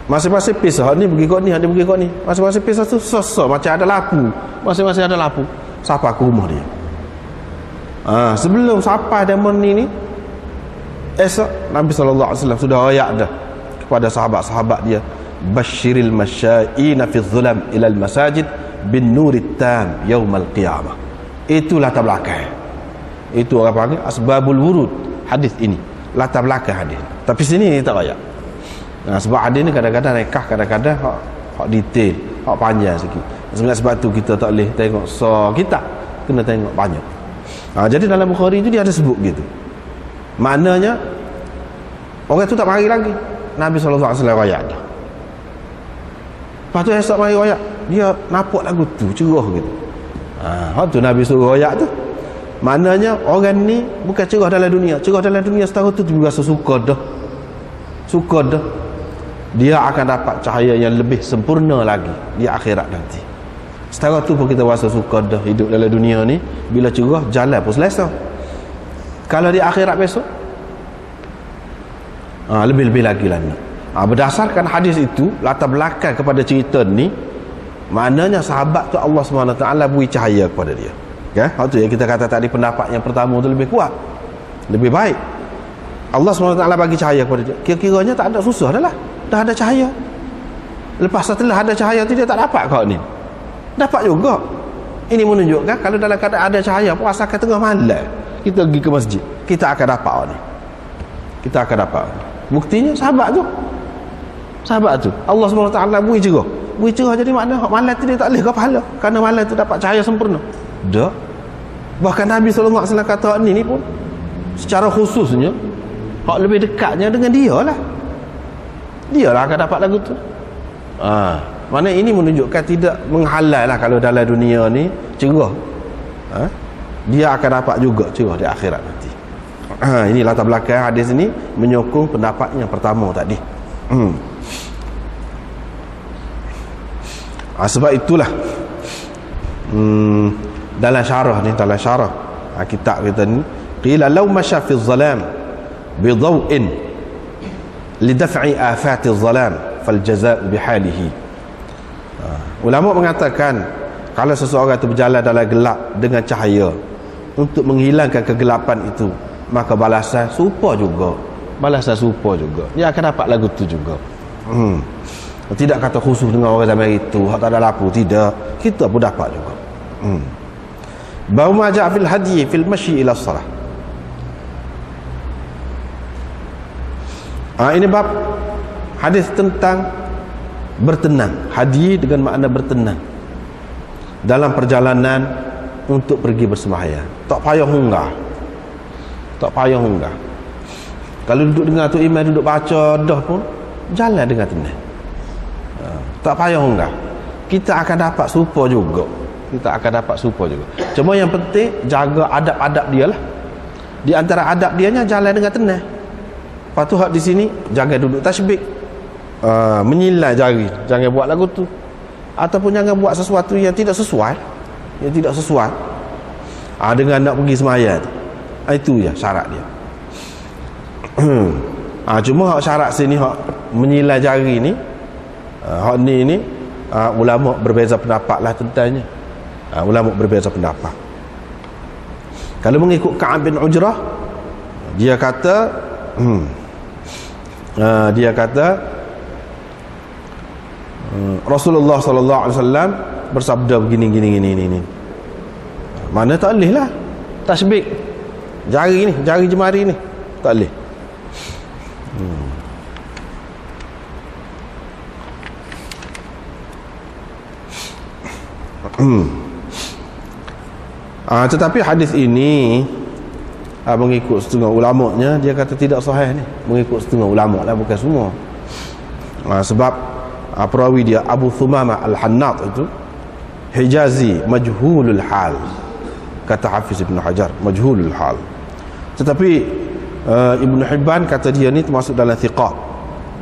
masing-masing pisah, ni pergi kot ni, ada pergi kot ni. Masing-masing pisah tu sosok macam ada lampu. Masing-masing ada lampu. Sampai ke rumah dia. Sebelum sampai demen ni esok Nabi SAW sudah ayat dah kepada sahabat-sahabat dia, basyiril masya'ina fi dhulam ilal masajid bin nurit tam yaumal qiyamah. Itu latar belakang. Itu orang panggil asbabul wurud hadis ini, latar belakang hadis. Tapi sini tak ayat. Sebab hadis ni kadang-kadang rekah, kadang-kadang hak detail, hak panjang sikit. Sebab tu kita tak boleh tengok kitab, kena tengok banyak. Jadi dalam Bukhari tu dia ada sebut gitu. Maknanya orang tu tak mari lagi. Nabi SAW ayat dah. Lepas tu esok mari ayat, dia nampak lagu tu cerah gitu. Tu Nabi suruh ayat tu. Maknanya orang ni bukan cerah dalam dunia. Cerah dalam dunia setahun tu dia rasa suka dah. Dia akan dapat cahaya yang lebih sempurna lagi di akhirat nanti. Setara tu pun kita rasa suka dah hidup dalam dunia ni. Bila cerah jalan pun selesa. Kalau di akhirat besok lebih-lebih lagi lah. Berdasarkan hadis itu, latar belakang kepada cerita ni, maknanya sahabat tu Allah SWT beri cahaya kepada dia. Waktu yang kita kata tadi, pendapat yang pertama tu lebih kuat, lebih baik. Allah SWT bagi cahaya kepada dia. Kira-kiranya tak ada susah dah lah. Dah ada cahaya. Lepas setelah ada cahaya tu dia tak dapat kau ni. Dapat juga. Ini menunjukkan kalau dalam keadaan ada cahaya, puasakan tengah malam kita pergi ke masjid, kita akan dapat ni. kita akan dapat. Buktinya sahabat tu Allah SWT beri cerah jadi makna hak malam tu dia tak boleh ke pahala kerana malam tu dapat cahaya sempurna. Dak. Bahkan Nabi SAW kata hak ni pun secara khususnya hak lebih dekatnya dengan dia lah akan dapat lagu tu. Mana ini menunjukkan tidak menghalal lah kalau dalam dunia ni cerah. Dia akan dapat juga cerah di akhirat nanti. Ini latar belakang hadis ini menyokong pendapat yang pertama tadi. Sebab itulah dalam syarah kitab kita ni qila law masya fi dhalam bi dhaw'in li daf'i afati dhalam fal jazaa' bi halihi. Ulama mengatakan kalau seseorang itu berjalan dalam gelap dengan cahaya untuk menghilangkan kegelapan itu, maka balasan serupa juga. Dia akan dapat lagu tu juga. Tidak kata khusus dengan orang zaman itu hak tak ada lapu, tidak, kita pun dapat juga. Bau maja fil hadi fil mashi ila salah. Ini bab hadis tentang bertenang. Hadi dengan makna bertenang dalam perjalanan untuk pergi bersembahyang. Tak payah hunggah. Kalau duduk dengar tu imam duduk baca dah pun jalan dengan tenang. Tak payah hunggah. Kita akan dapat serupa juga. Cuma yang penting jaga adab-adab dia lah. Di antara adab dia nya jalan dengan tenang. Lepas tu hak di sini jangan duduk tasbih, menyilai jari, jangan buat lagu tu, ataupun jangan buat sesuatu yang tidak sesuai, dengan nak pergi semayang. Itu ya syarat dia. Cuma hak syarat sini hak menyilai jari ni, hak ni ulama berbeza pendapat lah tentangnya. Ulama berbeza pendapat. Kalau mengikut Ka'ab bin Ujrah, dia kata Rasulullah sallallahu alaihi wasallam bersabda begini. Mana tak boleh lah tasbih jari jemari ni tak boleh. Tetapi hadis ini mengikut setengah ulamanya dia kata tidak sahih ni, mengikut setengah ulama lah, bukan semua. Sebab perawi dia Abu Thumamah Al-Hannat itu Hijazi majhulul hal, kata Hafiz Ibn Hajar, majhulul hal. Tetapi Ibn Hibban kata dia ni termasuk dalam thiqat,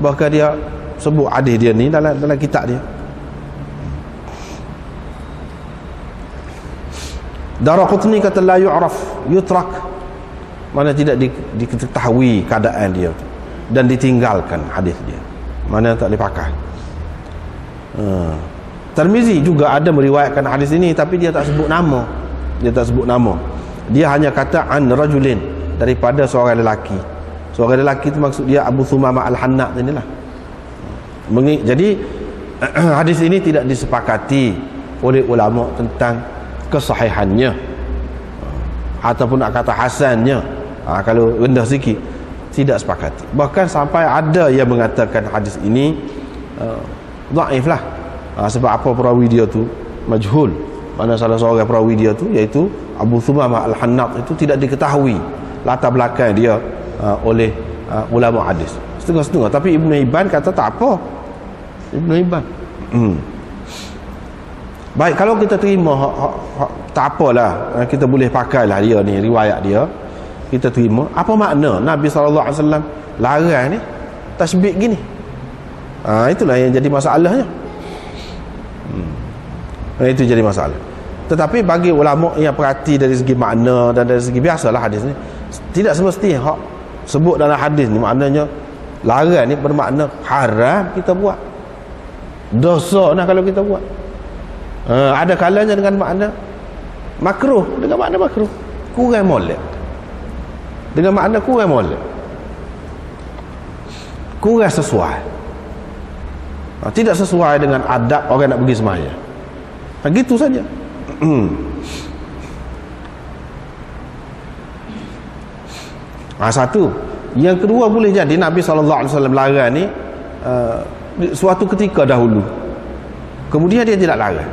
bahkan dia sebut hadis dia ni dalam kitab dia. Daraqutni kata la yu'raf yutrak, mana tidak diketahui keadaan dia dan ditinggalkan hadis dia, mana tak dipakai. Tirmizi juga ada meriwayatkan hadis ini, tapi dia tak sebut nama. Dia hanya kata an rajulin, daripada seorang lelaki. Seorang lelaki itu maksud dia Abu Thumamah Al-Hannat inilah. Jadi hadis ini tidak disepakati oleh ulama tentang kesahihannya ataupun nak kata hasannya. Kalau rendah sikit tidak sepakati. Bahkan sampai ada yang mengatakan hadis ini dhaif lah. Sebab apa perawi dia tu majhul, mana salah seorang perawi dia tu iaitu Abu Thumamah Al-Hannat itu tidak diketahui latar belakang dia oleh ulama hadis. Setengah-setengah. Tapi Ibn Hibban kata tak apa. Ibn Hibban baik, kalau kita terima tak apalah, kita boleh pakailah dia ni, riwayat dia kita terima. Apa makna Nabi SAW larang ni tasbih gini? Itulah yang jadi masalahnya. Itu jadi masalah. Tetapi bagi ulama yang perhati dari segi makna dan dari segi biasalah hadis ni, tidak semestinya hak sebut dalam hadis ni maknanya larang ni bermakna haram kita buat, dosa nah kalau kita buat. Ada kalanya dengan makna makruh, dengan makna makruh, kurang molek, dengan makna kurang molek, kurang sesuai, tidak sesuai dengan adab orang nak pergi sembahyang. Gitu saja. Satu Yang kedua, boleh jadi Nabi SAW larang ni suatu ketika dahulu, kemudian dia tidak larang.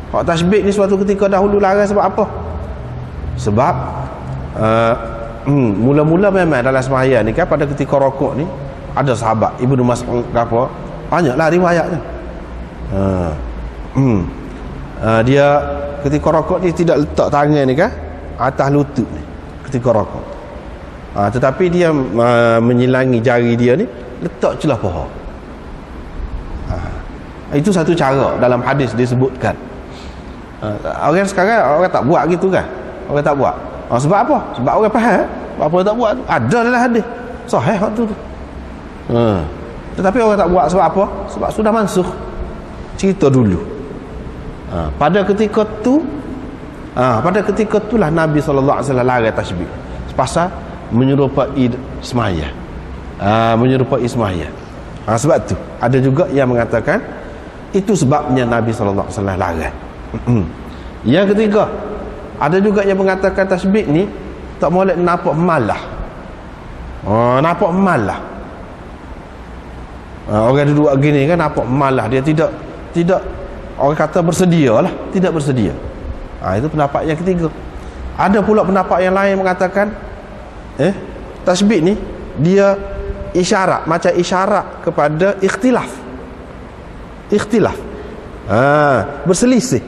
Hak tasbih ni suatu ketika dahulu larang sebab apa? Sebab mula-mula memang dalam sembahyang ni kan, pada ketika rokok ni ada sahabat Ibnu Mas'ud apa, banyaklah riwayatnya. Dia ketika rokok ni tidak letak tangan ni kan atas lutut ni ketika rokok. Tetapi dia menyilangi jari dia ni letak celah paha. Itu satu cara dalam hadis disebutkan. Orang sekarang orang tak buat gitu kan. Orang tak buat. Sebab apa? Sebab orang faham. Apa tak buat tu? Ada dalam hadis. Sahih hak tu. Tetapi orang tak buat sebab apa? Sebab sudah mansuh. Cerita dulu. Pada ketika itulah Nabi SAW larang tasbih. Pasal menyerupai sembahyang. Menyerupai sembahyang. Sebab tu ada juga yang mengatakan itu sebabnya Nabi SAW larang. Yang ketiga, ada juga yang mengatakan tasbih ni tak boleh nampak malah. Nampak malah. Orang duduk gini kan nampak malah, dia tidak orang kata bersedia lah, tidak bersedia. Itu pendapat yang ketiga. Ada pula pendapat yang lain mengatakan tasbih ni dia isyarat, macam isyarat kepada ikhtilaf. Berselisih.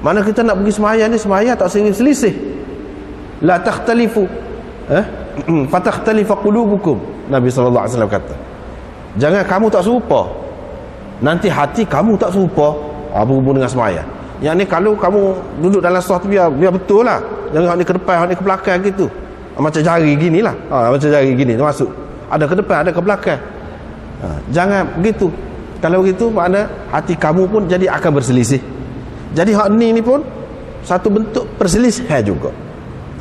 Mana kita nak pergi sembahyang ni, sembahyang tak selisih. La takhtalifu fatakhtalifa qulubukum, Nabi SAW kata. Jangan kamu tak serupa, nanti hati kamu tak serupa berhubung dengan sembahyang. Yang ni kalau kamu duduk dalam saf biar betul lah. Jangan hak ni ke depan, hak ni ke belakang gitu. Macam jari gini lah. Macam jari gini masuk. Ada ke depan, ada ke belakang. Jangan begitu. Kalau begitu makna hati kamu pun jadi akan berselisih. Jadi hak ni pun satu bentuk perselisihan juga.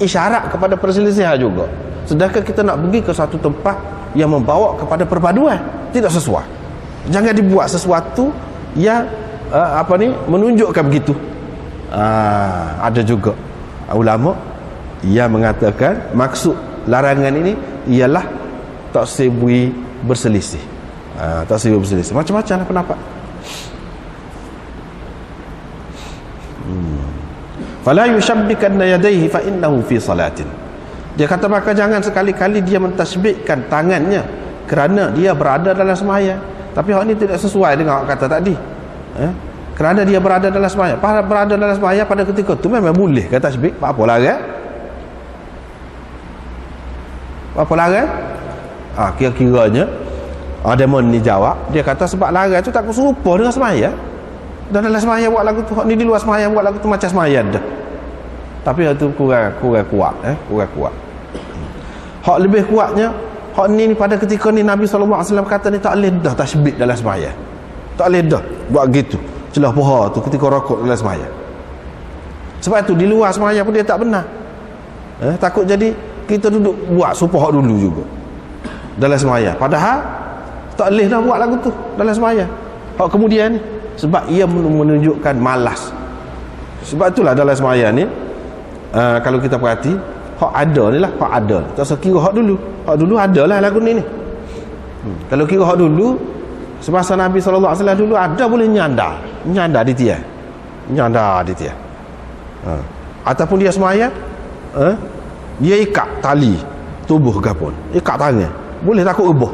Isyarat kepada perselisihan juga. Sedangkan kita nak pergi ke satu tempat yang membawa kepada perpaduan, tidak sesuai. Jangan dibuat sesuatu yang menunjukkan begitu. Ada juga ulama yang mengatakan maksud larangan ini ialah tak sebui berselisih. Tak sebui berselisih. Macam-macam lah pendapat. Fala yushabbikanna yadayhi fa innahu fi salatin. Dia kata maka jangan sekali-kali dia mentasbihkan tangannya kerana dia berada dalam sembahyang. Tapi hak ni tidak sesuai dengan hak kata tadi. Kerana dia berada dalam sembahyang. Berada dalam sembahyang pada ketika tu memang boleh kata tasbih. Apa larang? Apa larang? Kira-kiranya Demon ni jawab, dia kata sebab larang tu tak serupa dengan sembahyang. Dan dalam sembahyang buat lagu tu, hak ni di luar sembahyang buat lagu tu macam sembahyang dah. Tapi hak tu kurang kuat, kurang kuat. Hak lebih kuatnya, hak ni pada ketika ni Nabi SAW kata ni tak boleh dah tasbih dalam sembahyang. Tak boleh dah buat gitu. Celah paha tu ketika rokok dalam sembahyang. Sebab tu di luar sembahyang pun dia tak benar. Takut jadi kita duduk buat supaya hak dulu juga dalam sembahyang. Padahal tak boleh dah buat lagu tu dalam sembahyang. Hak kemudian ni sebab ia menunjukkan malas. Sebab itulah dalam sembahyang ni kalau kita perhati hak ada ni lah, hak ada. Tak usah kira hak dulu. Hak dulu ada lah lagu ni. Kalau kira hak dulu, semasa Nabi SAW dulu ada boleh nyandar di tiang. Nyandar di tiang. Ataupun dia sembahyang, dia ikat tali tubuh ke pun. Ikat tangan. Boleh takut rebuh.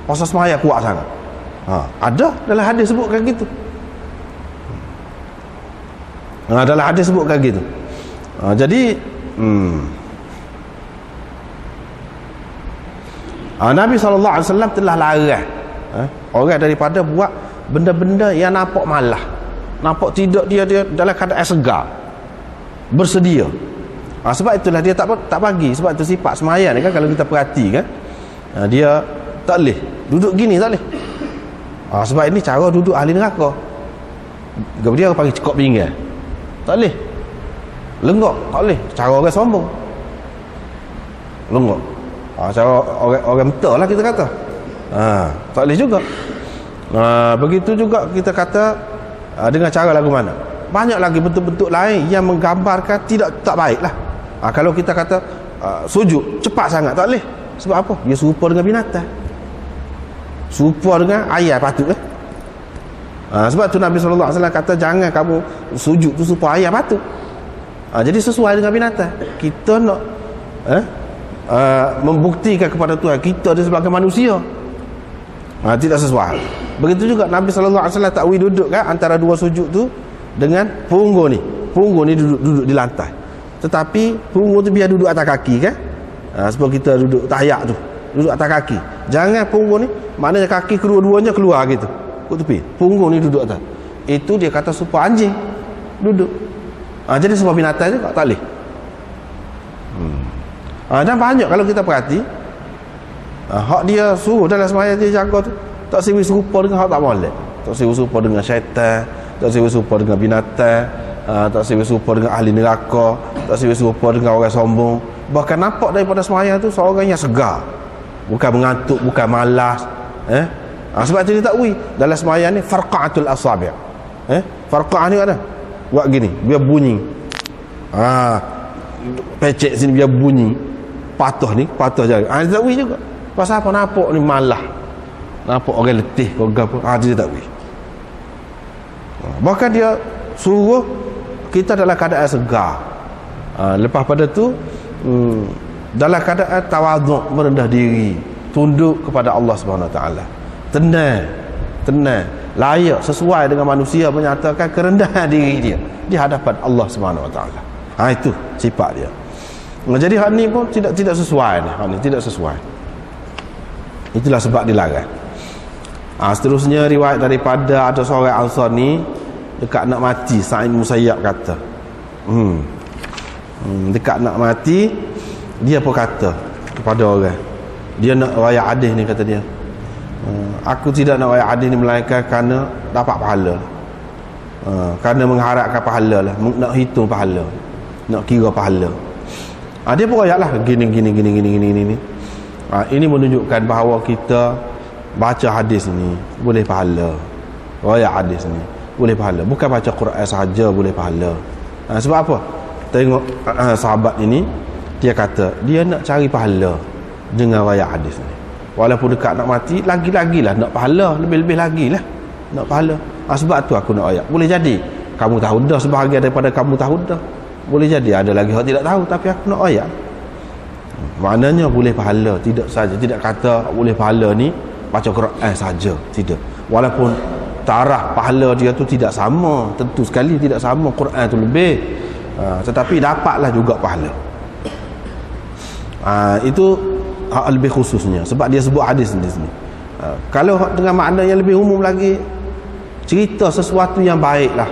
Pasal sembahyang kuat sangat. Ada dalam hadis sebutkan gitu. Dalam hadis sebutkan gitu. Jadi Nabi SAW telah larang orang daripada buat benda-benda yang nampak malah, nampak tidak dia dalam keadaan segar, bersedia. Sebab itulah dia tak bagi. Sebab itu sifat sembahyang ni kan, kalau kita perhati kan, dia tak boleh duduk gini, tak boleh. Sebab ini cara duduk ahli neraka. Kemudian orang panggil cekok pinggan, tak boleh. Lenggok, tak boleh. Cara orang sombong, lenggok. Cara orang betul lah kita kata. Tak boleh juga. Begitu juga kita kata dengan cara lagu mana. Banyak lagi bentuk-bentuk lain yang menggambarkan tak baik lah. Kalau kita kata sujud cepat sangat, tak boleh. Sebab apa? Dia serupa dengan binatang, serupa dengan ayam patut lah. Sebab tu Nabi SAW kata jangan kamu sujud tu serupa ayam patut. Jadi sesuai dengan binatang. Kita nak membuktikan kepada Tuhan kita sebagai manusia, tidak sesuai. Begitu juga Nabi SAW takwil duduk kan antara dua sujud tu dengan punggung ni duduk di lantai, tetapi punggung tu biar duduk atas kaki kan. Sebab kita duduk tahiyat tu duduk atas kaki, jangan punggung ni, maknanya kaki kedua-duanya keluar gitu kat tepi, punggung ni duduk atas. Itu dia kata supaya anjing duduk. Jadi sebab binatang je tak boleh. Dan banyak kalau kita perhati, hak dia suruh dalam sembahyang dia jaga tu tak serupa dengan hak tak molek, tak serupa dengan syaitan, tak serupa dengan binatang, tak serupa dengan ahli neraka, tak serupa dengan orang sombong. Bahkan nampak daripada sembahyang tu seorang yang segar, bukan mengantuk, bukan malas. Sebab tu dia takwil dalam sembahyang ni farqa'atul asabi'. Farqa'ah ni ada buat gini biar bunyi, pecek sini biar bunyi, patah jari. Dia takwil juga. Pasal apa? Nampak ni malah, nampak orang letih kau gapo, dia takwil. Bahkan dia suruh kita dalam keadaan segar. Lepas pada tu dalam keadaan tawaduk, merendah diri, tunduk kepada Allah Subhanahu Wa Taala, tenang, layak sesuai dengan manusia menyatakan kerendahan diri dia di hadapan Allah Subhanahu Wa Taala. Itu sifat dia. Jadi hak ni pun tidak sesuai ni. Hak ni tidak sesuai. Itulah sebab dilarang. Seterusnya riwayat daripada ada seorang Ansar ni dekat nak mati, Sa'id Musayyab kata. Dekat nak mati dia pun kata kepada orang, dia nak riwayat hadis ni, kata dia, aku tidak nak riwayat hadis ni melainkan kerana dapat pahala, kerana mengharapkan pahala lah, nak hitung pahala, nak kira pahala. Dia pun riwayat lah gini. Ini menunjukkan bahawa kita baca hadis ni boleh pahala, riwayat hadis ni boleh pahala, bukan baca Quran sahaja boleh pahala. Sebab apa? Tengok sahabat ini, dia kata dia nak cari pahala dengan riwayat hadis ni. Walaupun dekat nak mati, lagi-lagilah nak pahala, lebih-lebih lagi lah nak pahala. Sebab tu aku nak ayat. Boleh jadi kamu tahu dah sebahagian daripada kamu tahu dah, boleh jadi ada lagi orang tidak tahu, tapi aku nak ayat. Maknanya boleh pahala, tidak saja, tidak kata boleh pahala ni baca Quran saja, tidak. Walaupun taraf pahala dia tu tidak sama, tentu sekali tidak sama, Quran tu lebih, tetapi dapatlah juga pahala. Itu lebih khususnya sebab dia sebut hadis di sini. Kalau dengan makna yang lebih umum lagi, cerita sesuatu yang baiklah,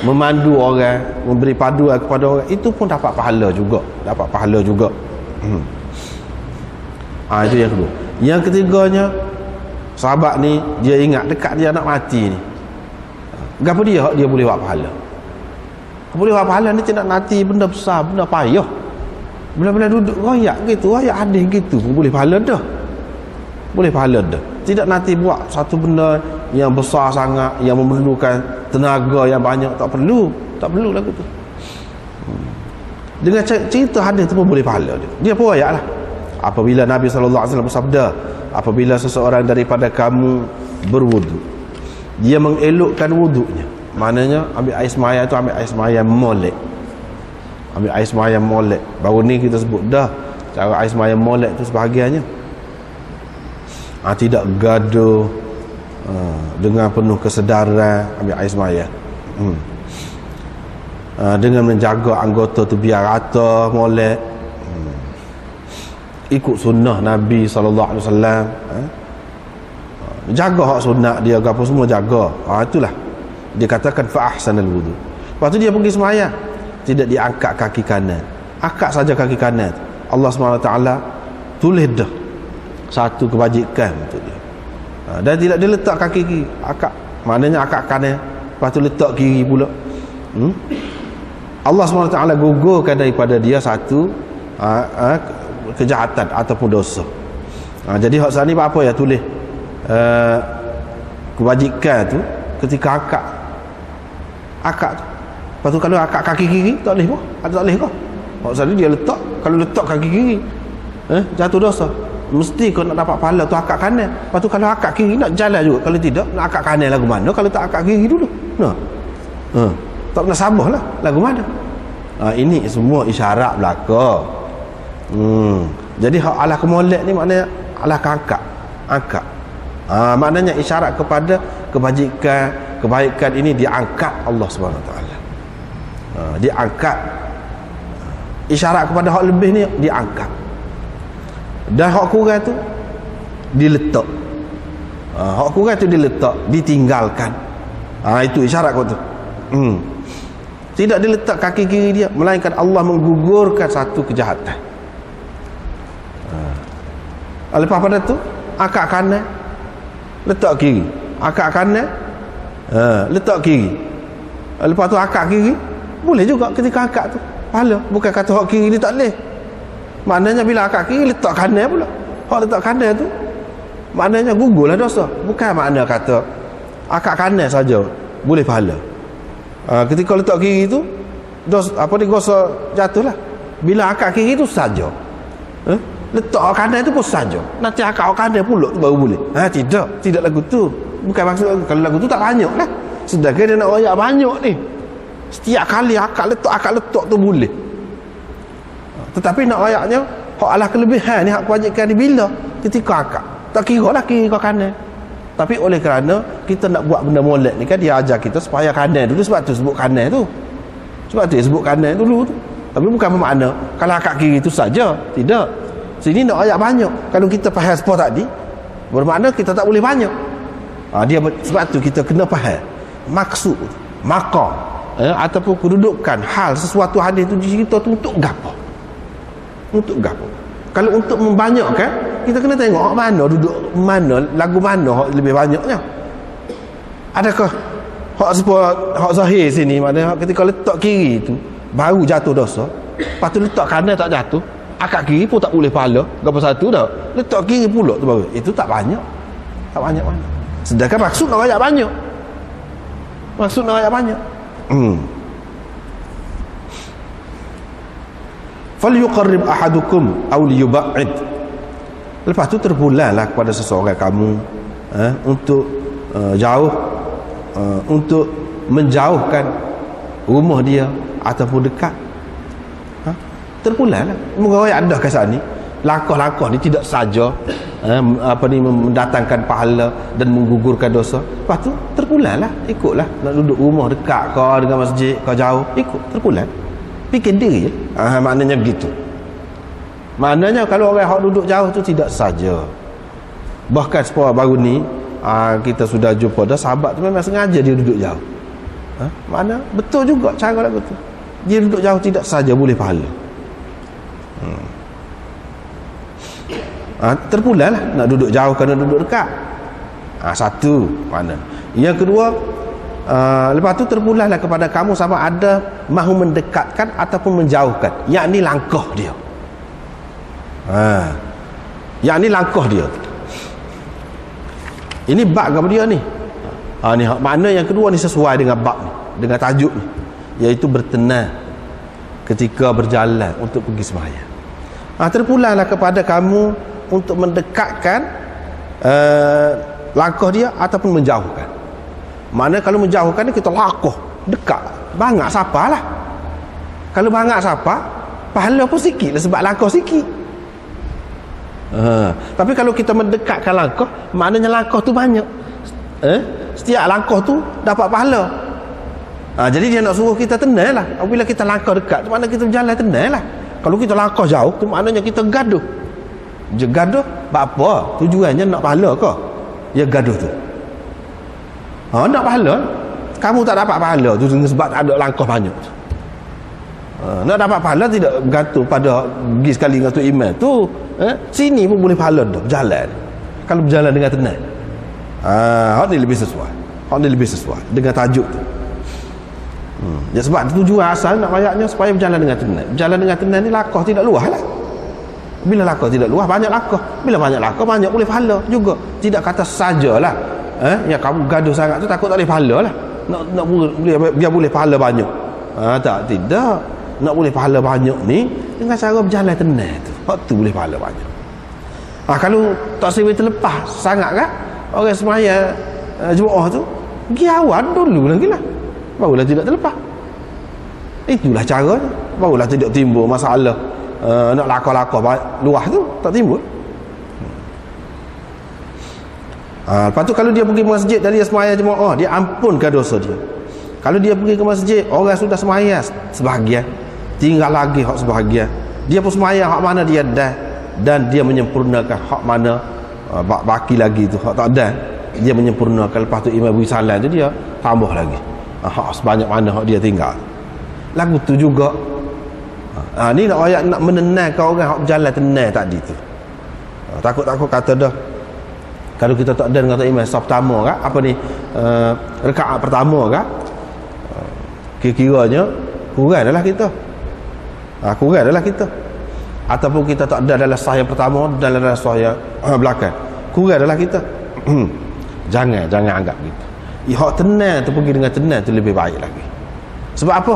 memandu orang, memberi paduan kepada orang, itu pun dapat pahala juga, itu yang kedua. Yang ketiganya, sahabat ni dia ingat dekat dia nak mati ni, gapo dia boleh buat pahala. Boleh buat pahala ni tidak nanti benda besar, benda payah, bila-bila duduk royak gitu, royak hadis gitu pun boleh pahala dah, tidak nanti buat satu benda yang besar sangat, yang memerlukan tenaga yang banyak, tak perlu lagu tu. Dengan cerita hadis tu pun boleh pahala dia pun royak lah. Apabila Nabi SAW bersabda, apabila seseorang daripada kamu berwudu, dia mengelokkan wudunya, maknanya ambil air semaya tu, ambil air semaya molek. Baru ni kita sebut dah cara air semaya molek tu sebahagiannya, tidak gaduh, dengan penuh kesedaran ambil air semaya, dengan menjaga anggota tu biar rata molek, ikut sunnah Nabi SAW, jaga hak sunnah dia, apa semua jaga. Itulah dia katakan fa ahsanal wudu. Lepas tu dia pergi sembahyang, tidak diangkat kaki kanan, angkat saja kaki kanan. Allah SWT tulis dah satu kebajikan untuk dia, dan tidak dia letak kaki kiri, akak, maknanya akak kanan, lepas tu letak kiri pula. Allah SWT gugurkan daripada dia satu kejahatan ataupun dosa. Jadi hak sana ni apa ya, tulis kebajikan tu ketika akak tu. Lepas tu kalau akak kaki kiri tak boleh pun, tak boleh kau. Hak sana dia letak, kalau letak kaki kiri jatuh dosa. mesti kau nak dapat pahala tu akak kanan. Lepas tu kalau akak kiri nak jalan juga. Kalau tidak nak akak kanan lagu mana? Kalau tak akak kiri dulu. Nah. Tak pernah sabar lah lagu mana. Ini semua isyarat belaka. Jadi hak ala kemolek ni maknanya ala akak. Maknanya isyarat kepada kebaikan ini diangkat Allah Subhanahu Wa Taala. Diangkat. Isyarat kepada hak lebih ni diangkat. Dan hak kurang tu diletak. Hak kurang tu diletak, ditinggalkan. Itu isyarat kau tu. Tidak diletak kaki kiri dia, melainkan Allah menggugurkan satu kejahatan. Lepas pada tu akak kanan letak kiri, akak kanan letak kiri. Lepas tu akak kiri boleh juga ketika akak tu pahala. Bukan kata hak kiri ni tak boleh. Maknanya bila akak kiri letak kanan pula. Hak letak kanan tu maknanya gugurlah dosa. Bukan makna kata akak kanan saja boleh pahala. Ketika letak kiri tu dosa jatuhlah. Bila akak kiri tu saja. Letak kanan tu pun saja. Nanti akak kanan pula tu baru boleh. Tidak lagu tu. Bukan maksud kalau lagu tu tak banyak lah. Sedangkan dia nak royak banyak ni. Setiap kali akak letak tu boleh. Tetapi nak royaknya hak alah kelebihan ni, hak kewajikan ni bila ketika akak. Tak kira lah kiri ke kanan. Tapi oleh kerana kita nak buat benda molek ni kan, dia ajar kita supaya kanan dulu. Sebab tu sebut kanan tu. Sebab tu dia sebut kanan dulu tu. Tapi bukan bermakna kalau akak kiri tu saja. Tidak. Sini nak ayat banyak. Kalau kita faham sepuluh tadi, bermakna kita tak boleh banyak. Sebab tu kita kena faham maksud, maqam, ataupun kedudukan hal sesuatu hadis tu cerita tu untuk gapo. Untuk gapo. Kalau untuk membanyakkan, kita kena tengok mana duduk mana, lagu mana hak lebih banyaknya. Adakah hak zahir sini, maknanya ketika letak kiri tu baru jatuh dosa, lepas tu letak kanan tak jatuh, akak kiri pun tak boleh pahala. Gapo satu dah. Letak kiri pula tu baru. Itu tak banyak. Tak banyak mana. Sedangkan maksud nak banyak banyak. Maksud nak banyak banyak. Falyuqarrib ahadukum aw liyub'id. Lepas tu terpulanlah kepada seseorang kamu untuk jauh, untuk menjauhkan rumah dia ataupun dekat. Terpulanlah. Moga ayat dah kasar ni. Langkah-langkah ni tidak saja mendatangkan pahala dan menggugurkan dosa. Lepas tu terpulanlah, ikutlah. Nak duduk rumah dekat ke dengan masjid ke jauh, ikut terpulan. Fikir diri je. Maknanya begitu. Maknanya kalau orang hak duduk jauh tu tidak saja. Bahkan sepuluh baru ni kita sudah jumpa dah sahabat tu memang sengaja dia duduk jauh. Mana betul juga cara lagu tu. Dia duduk jauh tidak saja boleh pahala. Terpulang lah nak duduk jauh kerana duduk dekat. Satu mana. Yang kedua, lepas tu terpulanglah kepada kamu sama ada mahu mendekatkan ataupun menjauhkan, yakni langkah dia. Yakni langkah dia. Ini bab kepada dia ni. Ni makna yang kedua ni sesuai dengan bab ni, dengan tajuk ni, iaitu bertenang ketika berjalan untuk pergi sembahyang. Terpulanglah kepada kamu untuk mendekatkan langkah dia ataupun menjauhkan. Mana kalau menjauhkan ni kita langkah dekat, bangak siapa lah. Kalau bangak siapa, pahala pun sikit lah sebab langkah sikit. Tapi kalau kita mendekatkan langkah, maknanya langkah tu banyak. Setiap langkah tu dapat pahala. Jadi dia nak suruh kita tenang lah. Apabila kita langkah dekat tu maknanya kita berjalan tenang lah. Kalau kita langkah jauh tu maknanya kita gaduh. Je gaduh apa? Tujuannya nak pahala ke? Ya gaduh tu. Nak pahala. Kamu tak dapat pahala tu sebab ada langkah banyak tu. Nak dapat pahala tidak bergantung pada pergi sekali dengan tu iman tu. Sini pun boleh pahala dah berjalan. Kalau berjalan dengan tenang. Hak ni lebih sesuai. Hak ni lebih sesuai dengan tajuk tu. Ya sebab tujuan asal nak ayatnya supaya berjalan dengan tenang. Berjalan dengan tenang ni langkah tidak luas lah. Bila langkah tidak luas, banyak langkah. Bila banyak langkah, banyak boleh pahala juga. Tidak kata sajalah yang kamu gaduh sangat tu takut tak boleh pahala lah. Nak biar boleh pahala banyak. Tidak. Nak boleh pahala banyak ni dengan cara berjalan tenang tu. Hak tu boleh pahala banyak. Kalau tak sewi terlepas sangat kan orang semaya Jumaat tu pergi awal dulu lagi lah, barulah tidak terlepas. Itulah caranya, barulah tidak timbul masalah nak lakar-lakar luah tu tak timbul. Lepas tu kalau dia pergi masjid dan dia semaya Jumaat, dia ampunkan dosa dia. Kalau dia pergi ke masjid, orang sudah semaya sebahagian, tinggal lagi hak sebahagian, dia pun semaya hak mana dia dah, dan dia menyempurnakan hak mana baki lagi tu hak tak ada, dia menyempurnakan. Lepas tu imam beri salam tu dia tambah lagi hak sebanyak mana hak dia tinggal. Lagu tu juga ni nak ayat nak menenangkan orang hak berjalan tenang tadi tu. Takut-takut kata dah kalau kita tak ada dengan imam saf pertama kan, apa ni rakaat pertama kan, kira-kiranya kurang adalah kita, kurang adalah kita, ataupun kita tak ada dalam sah yang pertama dan dalam sah yang belakang, kurang adalah kita. jangan anggap gitu. Hak tenang tu pergi dengan tenang tu lebih baik lagi. Sebab apa?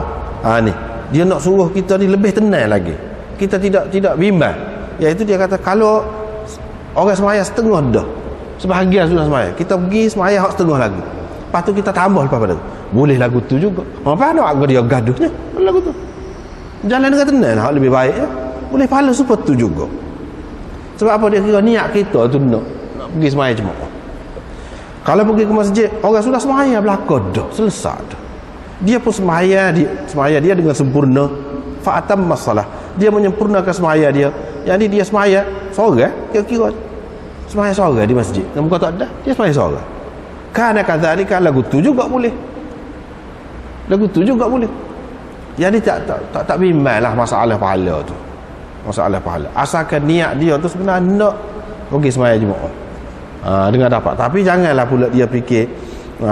Ni dia nak suruh kita ni lebih tenang lagi, kita tidak bimbang. Iaitu dia kata kalau orang semaya setengah dah, sebahagian sudah semaya, kita pergi semaya hak setengah lagi, lepas tu kita tambah lepas pada tu, boleh lagu tu juga. Apa nak agak dia gaduhnya lagu tu, jalan dengan tenang hak lebih baik ya? Boleh pahala seperti tu juga. Sebab apa? Dia kira niat kita tu nak pergi semaya Jumaat. Kalau pergi ke masjid, orang sudah semaya belakang dah, selesai dah, dia pun semaya dia dengan sempurna, fa'atam masalah, dia menyempurnakan semaya dia. Jadi dia semaya seorang, kira-kira semaya seorang di masjid, muka tak ada, dia semaya seorang. Kana kadzalika, lagu tu juga boleh, lagu tu juga boleh. Jadi tak bimbanglah masalah pahala tu, masalah pahala, asalkan niat dia tu sebenarnya nak pergi semaya Jumaat dengan dapat. Tapi janganlah pula dia fikir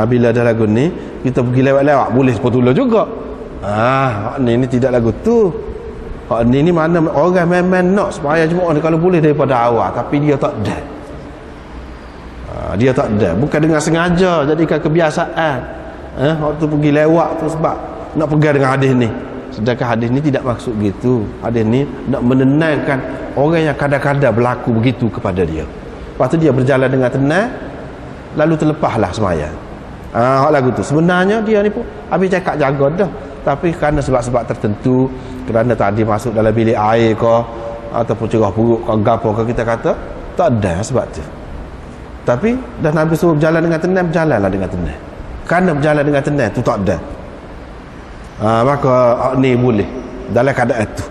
bila ada lagu ni kita pergi lewat-lewat boleh sepatutnya juga. Ni tidak lagu tu. Ni mana orang memang nak semaya Jumaat ni kalau boleh daripada awal, tapi dia tak ada. Dia tak ada, bukan dengan sengaja jadikan kebiasaan. Waktu pergi lewat tu sebab nak pegang dengan hadis ni. Sedangkan hadis ni tidak maksud gitu. Hadis ni nak menenangkan orang yang kadang-kadang berlaku begitu kepada dia. Lepas tu dia berjalan dengan tenang, lalu terlepaslah semaya. Hak lagu tu sebenarnya dia ni pun habis cakap jaga dah, tapi kerana sebab-sebab tertentu, kerana tadi masuk dalam bilik air ke ataupun cerah perut ke gapo ke, kita kata tak ada sebab tu. Tapi dah Nabi suruh berjalan dengan tenang, berjalanlah dengan tenang. Kerana berjalan dengan tenang tu tak ada, maka ni boleh dalam keadaan tu.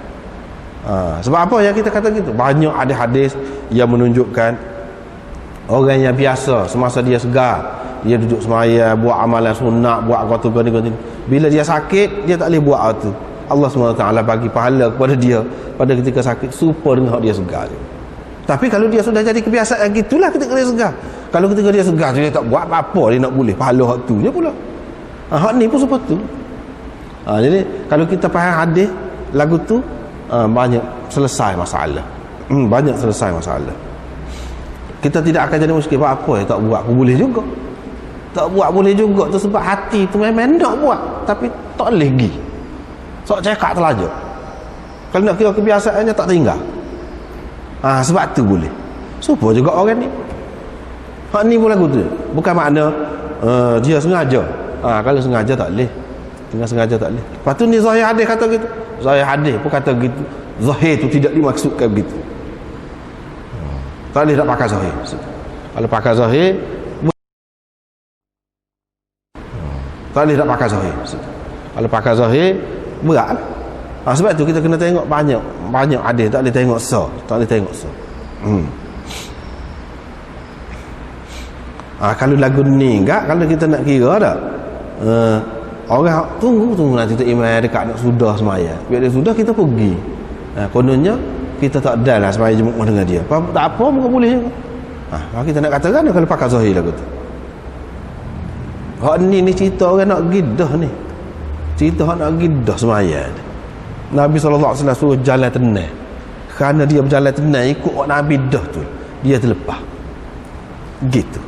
Sebab apa yang kita kata gitu? Banyak ada hadis yang menunjukkan orang yang biasa semasa dia segar, dia duduk semaya, buat amalan sunat, buat kata gini. Bila dia sakit, dia tak boleh buat itu. Allah SWT bagi pahala kepada dia pada ketika sakit serupa dengan hak dia segar. Tapi kalau dia sudah jadi kebiasaan gitulah ketika dia segar. Kalau ketika dia segar dia tak buat apa-apa, dia nak boleh pahala hak tu je pula. Hak ni pun seperti tu. Jadi kalau kita faham hadis lagu tu, banyak selesai masalah. Banyak selesai masalah. Kita tidak akan jadi muskil. Apa yang tak buat pun boleh juga. Tak buat boleh juga tu sebab hati tu memang nak buat, tapi tak boleh pergi. Sok cakap terlajar. Kalau nak kira kebiasaannya tak tinggal. Sebab tu boleh. Supaya juga orang ni. Hak ni pun lagu tu. Bukan makna dia sengaja. Kalau sengaja tak boleh. Dengan sengaja tak boleh. Lepas tu ni Zahir Hadis kata gitu. Zahir Hadis pun kata gitu. Zahir tu tidak dimaksudkan begitu. Tak boleh nak pakai Zahir. Kalau pakai Zahir, tak boleh nak pakai Zahir. Kalau pakai Zahir, berat. Sebab tu kita kena tengok banyak hadis, tak boleh tengok tak boleh tengok kalau lagu ni enggak, kalau kita nak kira tak, orang tunggu nanti tu imam dekat nak sudah semaya, biar dia sudah kita pergi. Kononnya kita tak ada lah semaya Jumaat dengan dia, tak apa bukan boleh juga. Kita nak katakan kalau pakai Zahir lagu tu. Hak ni cerita orang nak gidah ni, cerita hak nak gidah semaya ni. Nabi SAW suruh jalan tenang. Kerana dia berjalan tenang ikut Nabi dah tu, dia terlepas gitu.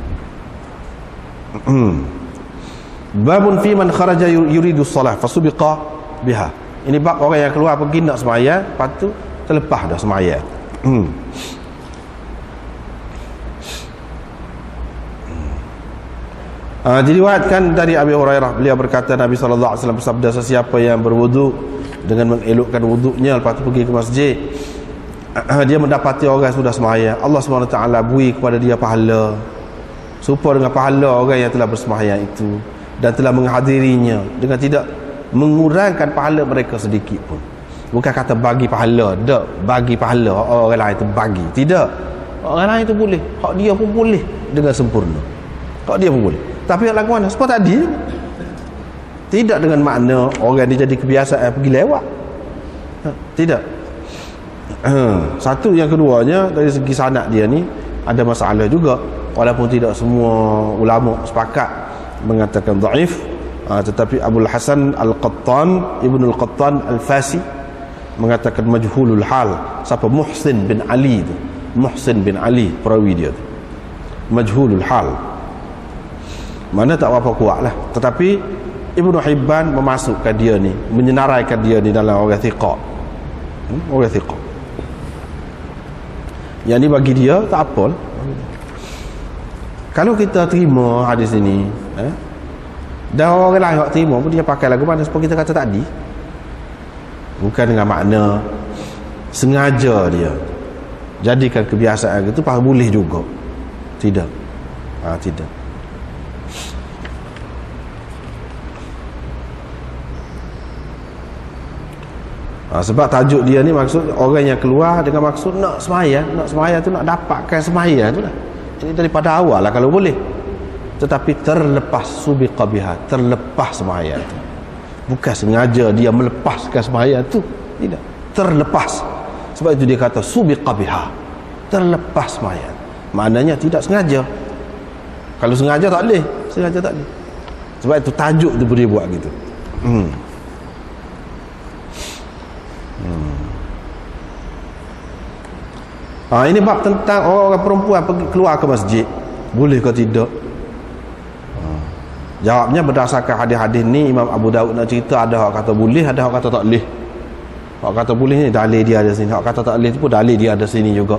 Babun fi man kharaja yuridu salah fasubiqa biha. Ini bab orang yang keluar pergi nak semaya, lepas tu terlepas dah semaya. Diriwayatkan dari Abi Hurairah, beliau berkata Nabi SAW bersabda, sesiapa yang berwudu dengan mengelokkan wuduknya lepas tu pergi ke masjid, dia mendapati orang sudah sembahyang, Allah SWT beri kepada dia pahala serupa dengan pahala orang yang telah bersembahyang itu dan telah menghadirinya, dengan tidak mengurangkan pahala mereka sedikit pun. Bukan kata bagi pahala, tak bagi pahala orang lain itu bagi, tidak, orang lain itu boleh, hak dia pun boleh dengan sempurna, hak dia pun boleh. Tapi hak lagu mana? Sebab tadi tidak dengan makna orang dia jadi kebiasaan pergi lewat, tidak. Satu, yang keduanya dari segi sanad dia ni ada masalah juga, walaupun tidak semua ulama sepakat mengatakan dhaif, tetapi Abul Hasan Al-Qattan, Ibnu Al-Qattan Al-Fasi mengatakan majhulul hal. Siapa? Muhsin bin Ali tu, Muhsin bin Ali perawi dia tu, majhulul hal, mana tak apa kuat lah. Tetapi Ibnu Hibban memasukkan dia ni, menyenaraikan dia ni dalam orang thiqah, orang thiqah. Yang ni bagi dia tak apa lah. Kalau kita terima hadis ini, dan orang lain yang terima pun dia pakai lagu mana seperti kita kata tadi, bukan dengan makna sengaja dia jadikan kebiasaan itu, pasti boleh juga, tidak. Tidak. Sebab tajuk dia ni maksud orang yang keluar dengan maksud nak sembahyang tu, nak dapatkan sembahyang tu lah. Ini daripada awal lah kalau boleh, tetapi terlepas subiqa biha, terlepas sembahyang tu, bukan sengaja dia melepaskan sembahyang tu, tidak, terlepas. Sebab itu dia kata subiqa biha, terlepas sembahyang, maknanya tidak sengaja. Kalau sengaja tak boleh, sengaja tak boleh. Sebab itu tajuk tu boleh buat gitu. Ini bab tentang orang-orang perempuan pergi keluar ke masjid, boleh ke tidak? Jawabnya berdasarkan hadis-hadis ni, Imam Abu Daud nak cerita, ada hak kata boleh, ada hak kata tak boleh. Hak kata boleh ni dalil dia ada sini, hak kata tak boleh tu pun dalil dia ada sini juga.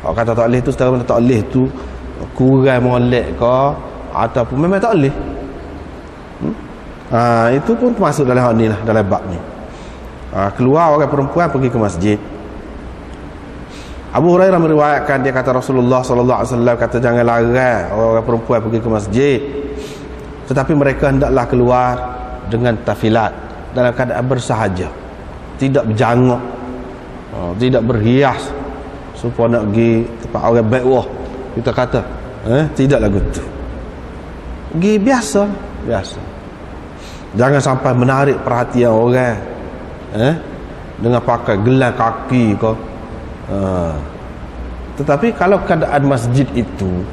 Hak kata tak boleh tu secara tak boleh tu kurang molek ke ataupun memang tak boleh. Itu pun masuk dalam hak ni lah, dalam bab ni. Keluar orang perempuan pergi ke masjid. Abu Hurairah meriwayatkan, dia kata Rasulullah SAW kata jangan larang orang perempuan pergi ke masjid, tetapi mereka hendaklah keluar dengan tafilat, dalam keadaan bersahaja, tidak berjanguk, tidak berhias supaya nak pergi tempat orang baik wah kita kata, tidak lagu tu, pergi biasa. Jangan sampai menarik perhatian orang dengan pakai gelang kaki ke. Tetapi kalau keadaan masjid itu,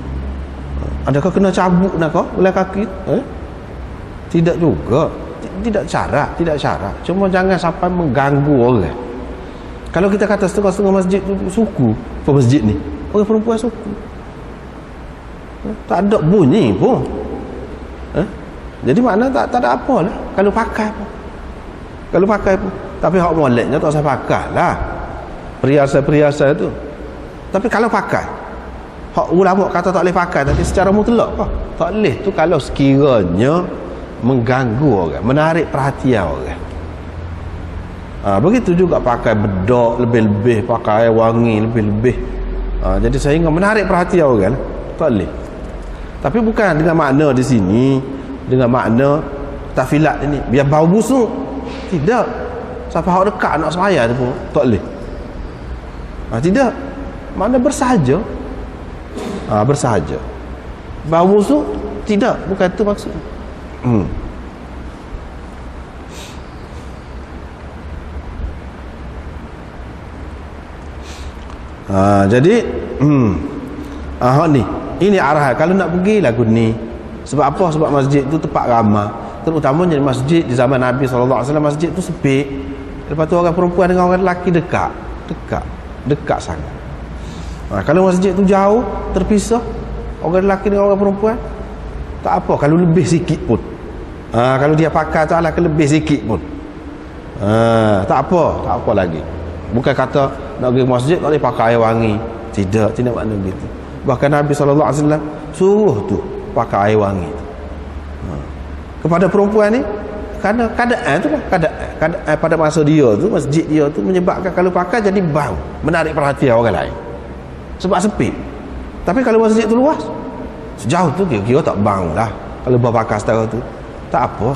adakah kena cabut nak kau gelang kaki? Tidak juga, tidak cara, cuma jangan sampai mengganggu orang. Kalau kita kata setengah-setengah masjid tu suku, apa masjid ni orang perempuan suku, tak ada bunyi pun, jadi makna tak ada apa lah kalau pakai pun. Tapi hak moleknya tak usah pakai lah perhiasan tu. Tapi kalau pakai, hak ulama kata tak boleh pakai, tapi secara mutlak tak boleh tu kalau sekiranya mengganggu orang, menarik perhatian orang. Begitu juga pakai bedak lebih-lebih, pakai air wangi lebih-lebih, jadi sehingga menarik perhatian orang, tak boleh. Tapi bukan dengan makna di sini, dengan makna tafilat ini biar bau busuk, tidak. Siapa hak dekat nak sembahyang tu pun tak boleh. Tidak, makna bersahaja. Bersahaja. Bau busuk tidak, bukan itu maksud. Jadi ni, ini arahan kalau nak pergi lagu ni. Sebab apa? Sebab masjid tu tempat ramai, terutamanya masjid di zaman Nabi SAW. Masjid tu sepik, lepas tu orang perempuan dengan orang lelaki dekat sangat. Kalau masjid tu jauh, terpisah, orang lelaki dengan orang perempuan, tak apa kalau lebih sikit pun. Kalau dia pakai tu ala lebih sikit pun, tak apa lagi. Bukan kata nak pergi masjid tak boleh pakai air wangi, tidak makna begitu. Bahkan Nabi SAW suruh tu pakai air wangi. Kepada perempuan ni, kerana keadaan tu lah, keadaan pada masa dia tu, masjid dia tu menyebabkan kalau pakai jadi bau, menarik perhatian orang lain sebab sempit. Tapi kalau masjid tu luas, sejauh tu kira tak bau lah kalau berpakai setara tu, tak apa.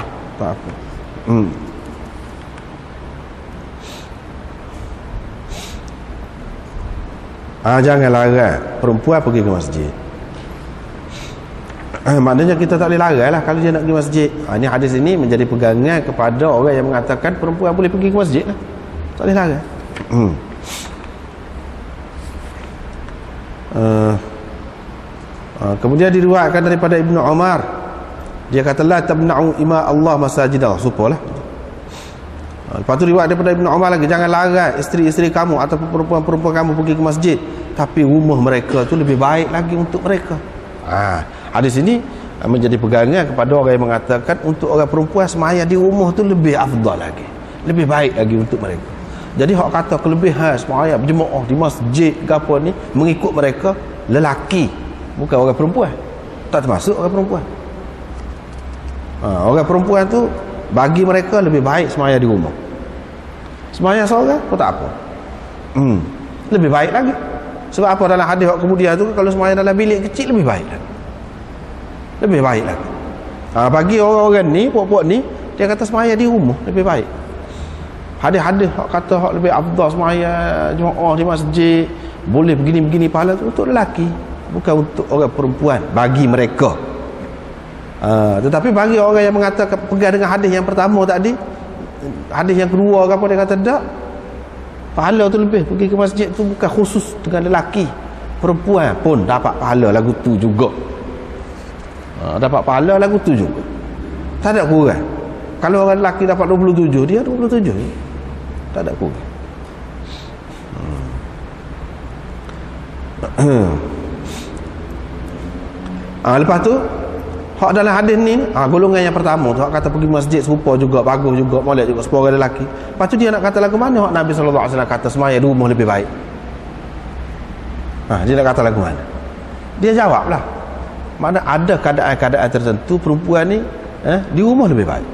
Jangan larang perempuan pergi ke masjid. Maknanya kita tak boleh larang lah kalau dia nak pergi masjid. Ini hadis ini menjadi pegangan kepada orang yang mengatakan perempuan boleh pergi ke masjid lah. Tak boleh larang. Kemudian diriwayatkan daripada Ibnu Umar, dia kata la tabna'u ima Allah masajid Allah. Supalah. Lepas tu riwayat daripada Ibnu Umar lagi, jangan larang isteri-isteri kamu atau perempuan-perempuan kamu pergi ke masjid, tapi rumah mereka tu lebih baik lagi untuk mereka. Hadis ini menjadi pegangan kepada orang yang mengatakan untuk orang perempuan semaya di rumah tu lebih afdal lagi, lebih baik lagi untuk mereka. Jadi hak kata kelebihan semaya berjemaah di masjid ke apa ni mengikut mereka lelaki, bukan orang perempuan. Tak termasuk orang perempuan. Orang perempuan tu bagi mereka lebih baik semaya di rumah. Semaya seorang pun tak apa. Lebih baik lagi. Sebab apa dalam hadis kemudian tu, kalau semaya dalam bilik kecil lebih baik lagi. Lebih baik lagi. Bagi orang-orang ni, puak-puak ni, dia kata semaya di rumah lebih baik. Hadis-hadis kata hak lebih afdal semaya jemaah di masjid, boleh begini-begini pahala tu untuk lelaki, bukan untuk orang perempuan, bagi mereka. Tetapi bagi orang yang mengatakan pegang dengan hadis yang pertama tadi, hadis yang kedua apa, dia kata tak, pahala tu lebih, pergi ke masjid tu bukan khusus dengan lelaki, perempuan pun dapat pahala lagu tu juga. Dapat pahala lagu tu juga, tak ada kurang. Kalau orang lelaki dapat 27, dia 27, tak ada kurang. Lepas tu hak dalam hadis ni, golongan yang pertama tu hak kata pergi masjid serupa juga, bagus juga, molek juga sepuluh orang lelaki. Lepas tu dia nak kata lagu mana hak Nabi SAW kata semaya di rumah lebih baik. Dia nak kata lagu mana? Dia jawab lah, mana ada keadaan-keadaan tertentu perempuan ni di rumah lebih baik.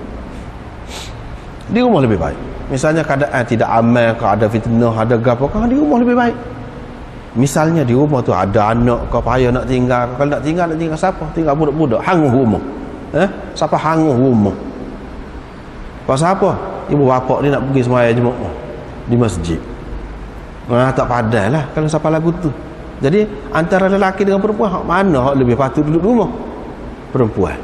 Di rumah lebih baik. Misalnya keadaan tidak aman, kalau ada fitnah, ada gapo, kan di rumah lebih baik. Misalnya di rumah tu ada anak kau payah nak tinggal, kalau nak tinggal siapa? Tinggal budak-budak hanguh rumah. Siapa hanguh rumah? Pasal apa? Ibu bapa dia nak pergi sembahyang jemaah di masjid. Tak padan lah kalau siapa lagu tu. Jadi antara lelaki dengan perempuan, hak mana hak lebih patut duduk rumah? Perempuan.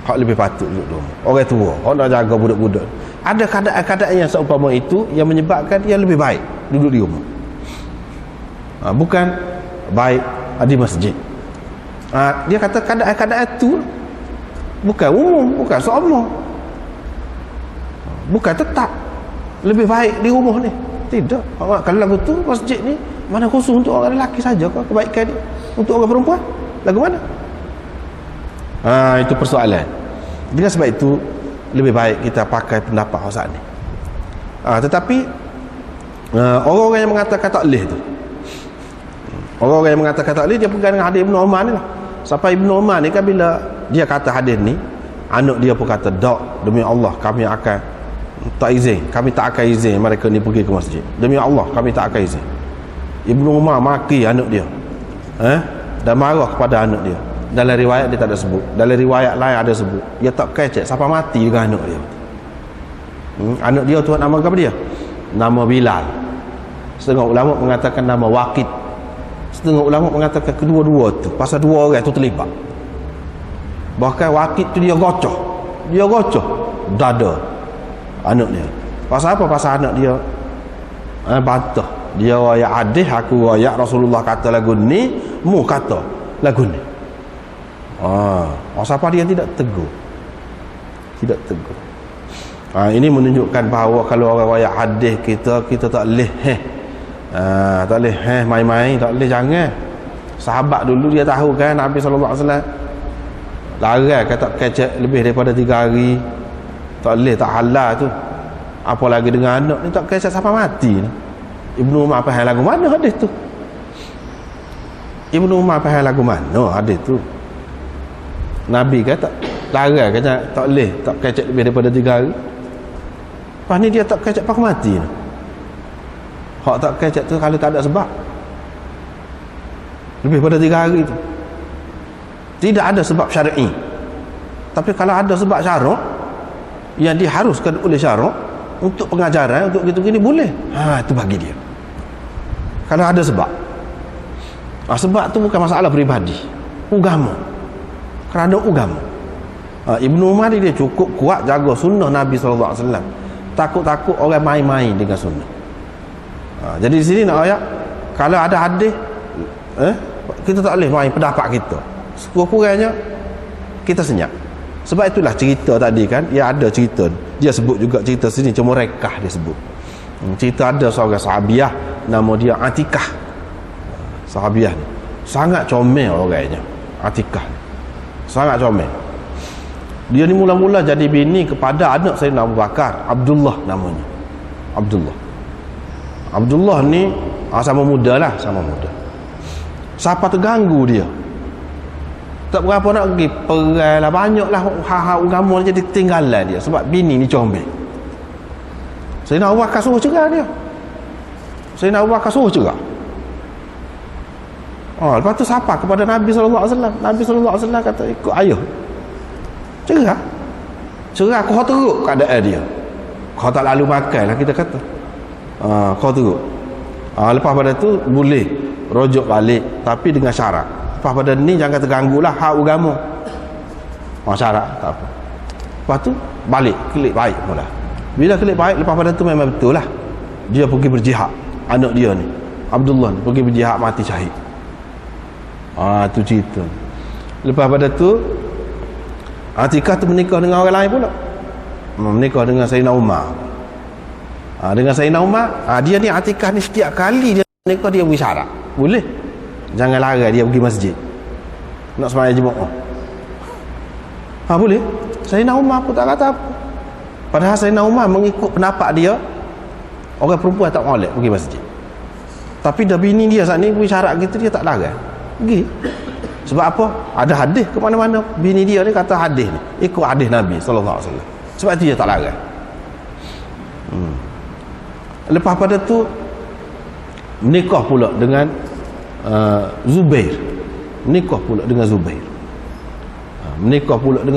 Hak lebih patut duduk rumah. Orang tua, hak nak jaga budak-budak. Ada keadaan-keadaan yang seumpama itu yang menyebabkan dia lebih baik duduk di rumah. Bukan baik di masjid. Dia kata keadaan-keadaan itu bukan umum, bukan semua, bukan tetap lebih baik di rumah ni. Tidak. Kalau lagu tu masjid ni mana khusus untuk orang lelaki saja kau kebaikan ni, untuk orang perempuan lagu mana? Itu persoalan. Dengan sebab itu lebih baik kita pakai pendapat Hasan ni. Tetapi orang-orang yang mengatakan tak boleh tu, orang-orang yang mengatakan tak boleh, dia pegang dengan hadis Ibnu Umar ni lah. Sampai Ibnu Umar ni kan bila dia kata hadis ni, anak dia pun kata tak, demi Allah kami akan tak izin, kami tak akan izin mereka ni pergi ke masjid, demi Allah kami tak akan izin. Ibnu Umar maki anak dia, dan marah kepada anak dia. Dalam riwayat dia tak ada sebut, dalam riwayat lain ada sebut dia tak kecek sampai mati dengan anak dia. Anak dia tu nama apa dia? Nama Bilal. Setengah ulama mengatakan nama Waqid, setengah ulama mengatakan kedua-dua tu, pasal dua orang tu terlibat. Bahkan Waqid tu dia gocoh dada anak dia. Pasal apa? Pasal anak dia bantah, dia royak hadis, aku royak Rasulullah kata lagu ni, mu kata lagu ni. Siapa dia tidak tegur, ini menunjukkan bahawa kalau orang royak hadis kita tak boleh tak boleh main-main, tak boleh, jangan. Sahabat dulu dia tahu kan Nabi SAW larang kata kecek lebih daripada 3 hari, tak boleh, tak halal tu. Apa lagi dengan anak ni, tak kecek sampai mati ni. Ibnu Umar faham lagu mana hadis tu? Ibnu Umar faham lagu mana hadis tu? Nabi kata larang kata tak boleh tak kecek lebih daripada 3 hari. Lepas ni dia tak kecek pakai mati. Hak tak kecek tu kalau tak ada sebab lebih pada 3 hari tu tidak ada sebab syar'i. Tapi kalau ada sebab syarak yang diharuskan oleh syarak untuk pengajaran, untuk gitu-gini boleh. Itu bagi dia. Kalau ada sebab. Sebab tu bukan masalah peribadi. Agama. Kerana agama. Ibnu Umar dia cukup kuat jaga sunnah Nabi SAW. Takut-takut orang main-main dengan sunnah. Jadi di sini nak ayat, kalau ada hadis, kita tak boleh main pendapat kita. Sekurang-kurangnya kita senyap. Sebab itulah cerita tadi kan, dia ada cerita. Dia sebut juga cerita sini, cuma rekah dia sebut. Cerita ada seorang sahabiah, nama dia Atikah. Sahabiah ni sangat comel orangnya. Atikah sangat comel. Dia ni mula-mula jadi bini kepada anak Sayyidina Abu Bakar, Abdullah namanya. Abdullah ni sama muda lah, sama muda. Siapa terganggu dia, tak berapa nak pergi perai lah, banyak lah hal-hal agama jadi tinggalan dia sebab bini ni comel. Sayyidina Abu Bakar suruh cerai dia. Sayyidina Abu Bakar suruh cerai. Lepas tu siapa kepada Nabi SAW. Nabi SAW kata ikut ayah, cerai kau teruk keadaan dia, kau tak lalu makan lah kita kata. Kau teruk. Lepas pada tu boleh rujuk balik tapi dengan syarat. Lepas pada ni jangan terganggu lah hak agama. Syarat tak apa. Lepas tu balik kelik baik pula. Bila kelik baik, lepas pada tu memang betul lah dia pergi berjihad. Anak dia ni Abdullah ni pergi berjihad, mati syahid. Tu cerita. Lepas pada tu Atikah tu menikah dengan orang lain pula. Menikah dengan Sayyidina Umar. Dengan Sayyidina Umar, dia ni Atikah ni setiap kali dia menikah dia beri syarat. Boleh jangan larang dia pergi masjid nak sembahyang Jumaat. Boleh. Sayyidina Umar pun tak kata apa. Padahal Sayyidina Umar mengikut pendapat dia, orang perempuan tak boleh pergi masjid. Tapi dah bini dia saat ni beri syarat gitu, dia tak larang pergi. Sebab apa? Ada hadis ke mana-mana. Bini dia ni kata hadis ni, ikut hadis Nabi SAW. Sebab tu dia tak larang. Lepas pada tu menikah pula dengan Zubair. Menikah pula dengan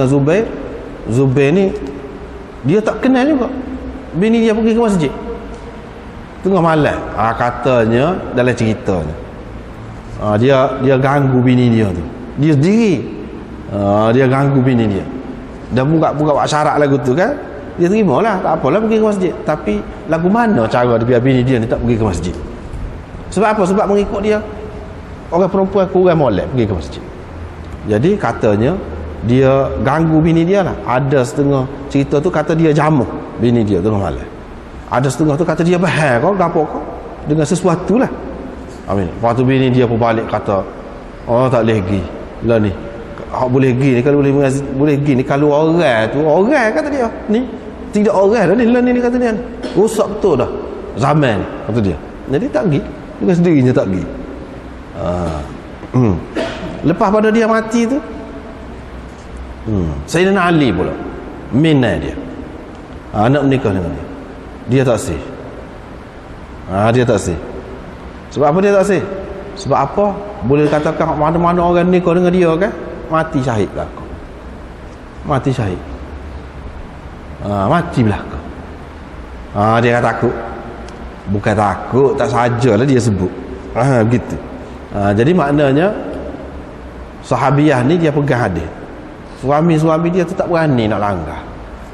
Zubair. Zubair ni dia tak kenal juga. Bini dia pergi ke masjid tengah malam. Katanya dalam ceritanya, dia ganggu bini dia tu. Dia sendiri dia ganggu bini dia. Dan buka buat syarat lagu tu kan, dia terima lah, tak apalah pergi ke masjid. Tapi lagu mana cara dia biar bini dia ni tak pergi ke masjid? Sebab apa? Sebab mengikut dia orang perempuan kurang molek pergi ke masjid. Jadi katanya dia ganggu bini dia lah. Ada setengah cerita tu kata dia jamuh bini dia tengah malam. Ada setengah tu kata dia bahar kau gapo kau dengan sesuatu lah. Amin. Lepas tu bini dia pun balik kata, tak boleh pergi lah ni. Boleh pergi ni kalau boleh pergi ni kalau orang tu, orang kata dia ni tidak orang dah ni lah ni kata dia rosak betul dah zaman ni kata dia. Jadi tak pergi dengan sendirinya, tak pergi. Lepas pada dia mati tu, Sayyidina Ali pula minat dia, nak menikah dengan dia. Dia tak sih. Dia tak sih. Sebab apa dia tak sih? Sebab apa? Boleh katakan mana-mana orang nikah dengan dia kan, mati syahid lah kau. Mati syahid. Mati belah kau. Dia kata takut. Bukan takut, tak sajalah dia sebut. Begitu. Jadi maknanya sahabiah ni dia pegang hadis. Suami-suami dia tu tak berani nak langgar.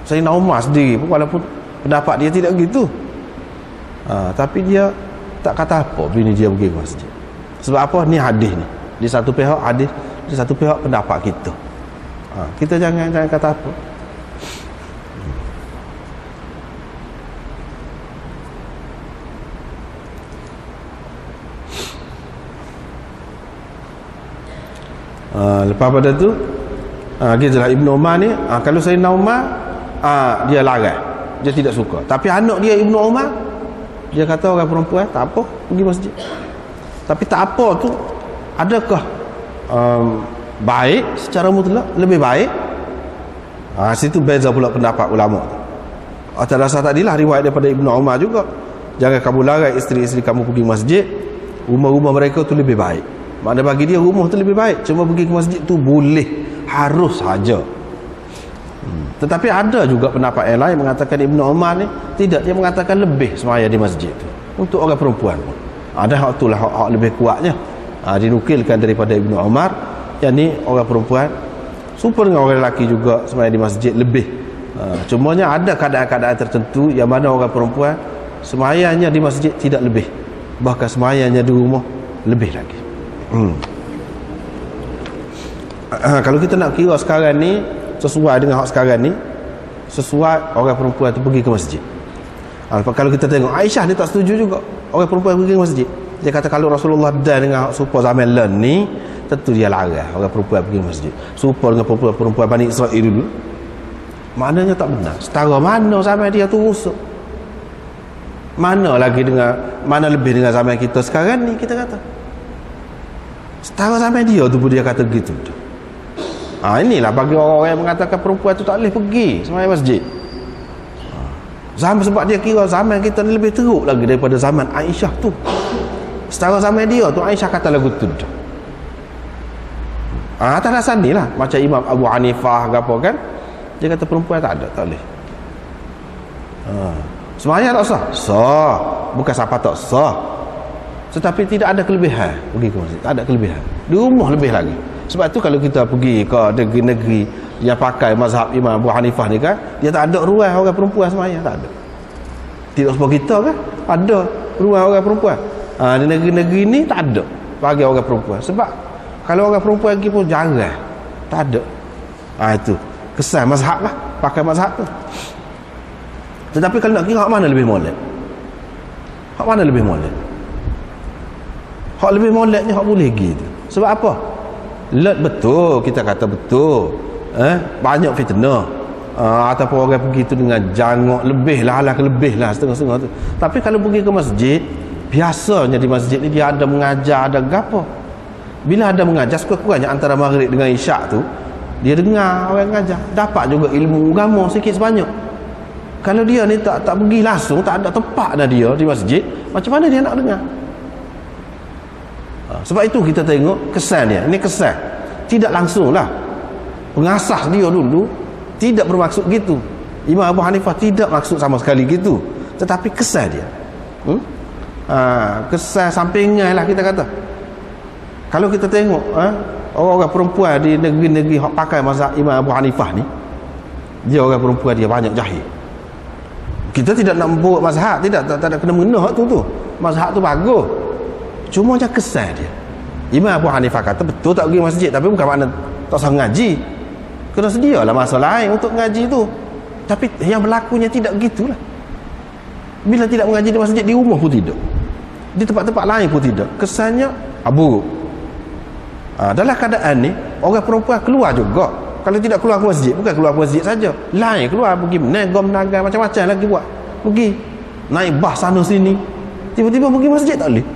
Sayyidina Umar sendiri pun walaupun pendapat dia tidak begitu, tapi dia tak kata apa bini dia pergi ke masjid. Sebab apa? Ni hadis ni. Di satu pihak hadis, di satu pihak pendapat kita. Kita jangan kata apa. Lepas pada tu gitulah Ibnu Umar ni, kalau Sayyidina Umar dia larang, dia tidak suka. Tapi anak dia Ibnu Umar, dia kata orang perempuan tak apa pergi masjid. Tapi tak apa tu adakah baik secara mutlak? Lebih baik Situ beza pula pendapat ulama. Atas dasar tadilah riwayat daripada Ibnu Umar juga, jangan kamu larang isteri-isteri kamu pergi masjid, rumah-rumah mereka tu lebih baik. Makna bagi dia rumah tu lebih baik, cuma pergi ke masjid tu boleh, harus saja. Tetapi ada juga pendapat yang lain mengatakan Ibnu Umar ni tidak, dia mengatakan lebih semaya di masjid tu untuk orang perempuan pun. Ada hak itulah hak lebih kuatnya. Dinukilkan daripada Ibnu Umar, yang ni orang perempuan super dengan orang lelaki juga semaya di masjid lebih. Cumanya ada keadaan-keadaan tertentu yang mana orang perempuan semayanya di masjid tidak lebih, bahkan semayanya di rumah lebih lagi. Kalau kita nak kira sekarang ni sesuai dengan hak sekarang ni, sesuai orang perempuan tu pergi ke masjid. Kalau kita tengok Aisyah, dia tak setuju juga orang perempuan pergi ke masjid. Dia kata kalau Rasulullah dan dengan supaya zaman lain ni, tentu dia larang orang perempuan pergi ke masjid. Supaya dengan perempuan Bani Israel dulu, maknanya tak benar. Setara mana zaman dia tu rusak, mana lebih dengan zaman kita sekarang ni, kita kata setara zaman dia tu pun dia kata gitu. Inilah bagi orang-orang yang mengatakan perempuan tu tak boleh pergi sembahyang masjid. Sebab dia kira zaman kita ni lebih teruk lagi daripada zaman Aisyah tu. Setara zaman dia tu Aisyah kata lagu tu. Atas dasar ni lah, macam Imam Abu Hanifah ke apa kan, dia kata perempuan tak boleh. Sembahyang tak sah? Sah. Bukan siapa tak sah, tetapi tidak ada kelebihan pergi ke masjid, tak ada kelebihan. Di rumah lebih lagi. Sebab tu kalau kita pergi ke negeri-negeri yang pakai mazhab Imam Abu Hanifah ni kan, dia tak ada ruang orang perempuan sembahyang, tak ada. Tidak seperti kita kan, ada ruang orang perempuan. Di negeri-negeri ni tak ada bagi orang perempuan. Sebab kalau orang perempuan pergi pun jarang, tak ada. Itu kesan mazhab lah, pakai mazhab tu. Tetapi kalau nak kira hak mana lebih molek, hak mana lebih molek? Hak lebih moleknya hak boleh gitu. Sebab apa? Betul, kita kata betul, banyak fitnah, ataupun orang pergi tu dengan jangok lebih lah setengah-setengah tu. Tapi kalau pergi ke masjid, biasanya di masjid ni dia ada mengajar, ada gapo. Bila ada mengajar, sekurang-kurangnya antara maghrib dengan isyak tu dia dengar orang mengajar, dapat juga ilmu agama sikit sebanyak. Kalau dia ni tak pergi langsung, tak ada tempat dah dia di masjid, macam mana dia nak dengar? Sebab itu kita tengok kesan dia. Ini kesan tidak langsung lah, pengasas dia dulu tidak bermaksud gitu. Imam Abu Hanifah tidak maksud sama sekali gitu, tetapi kesan dia, kesan sampingan lah kita kata. Kalau kita tengok orang-orang perempuan di negeri-negeri yang pakai mazhab Imam Abu Hanifah ni, dia orang perempuan dia banyak jahil. Kita tidak nak membuat mazhab, tak ada kena mengena tu mazhab tu bagus, cuma macam kesan dia. Imam Abu Hanifah kata betul tak pergi masjid, tapi bukan makna tak usah ngaji, kena sedialah masa lain untuk ngaji tu. Tapi yang berlakunya tidak begitulah. Bila tidak mengaji di masjid, di rumah pun tidak, di tempat-tempat lain pun tidak, kesannya buruk. Dalam keadaan ni orang perempuan keluar juga. Kalau tidak keluar ke masjid, bukan keluar ke masjid saja, lain keluar pergi menaga macam-macam lagi buat, pergi naik bas sana sini, tiba-tiba pergi masjid tak boleh,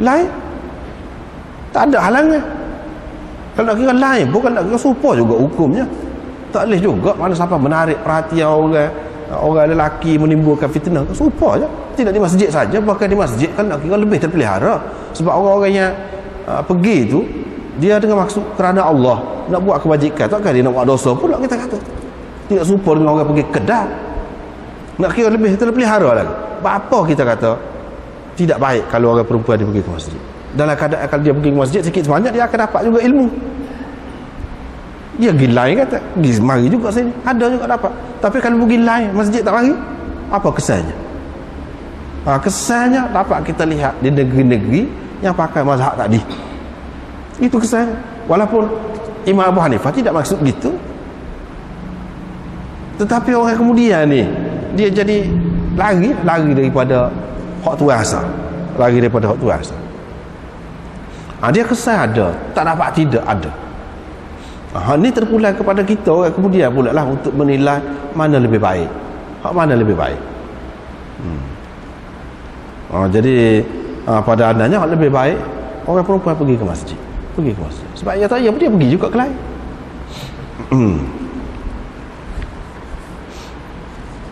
lain tak ada halangan. Kalau nak kira lain, bukan nak kira serupa juga hukumnya, tak boleh juga. Mana sampai menarik perhatian orang lelaki, menimbulkan fitnah, serupa je. Tidak di masjid saja, bahkan di masjid kan nak kira lebih terpelihara. Sebab orang-orang yang pergi tu dia dengan maksud kerana Allah, nak buat kebajikan, takkan dia nak buat dosa pula, kita kata. Tidak serupa dengan orang pergi kedai, nak kira lebih terpelihara lagi. Apa kita kata tidak baik kalau orang perempuan dia pergi ke masjid. Dalam keadaan kalau dia pergi ke masjid sikit sebanyak, dia akan dapat juga ilmu. Dia pergi lain kata, pergi mari juga sini, ada juga dapat. Tapi kalau pergi lain masjid tak mari, apa kesannya? Kesannya dapat kita lihat di negeri-negeri yang pakai mazhab tadi, itu kesannya. Walaupun Imam Abu Hanifah tidak maksud gitu, tetapi orang kemudian ni dia jadi lari daripada hak tu asal, lari daripada hak tu asal. Dia kesan ada, tak dapat tidak ada. Ni terpulang kepada kita orang kemudian pula lah untuk menilai mana lebih baik, hak mana lebih baik. Jadi pada adanya hak lebih baik orang perempuan pergi ke masjid, sebab dia pergi juga ke lain.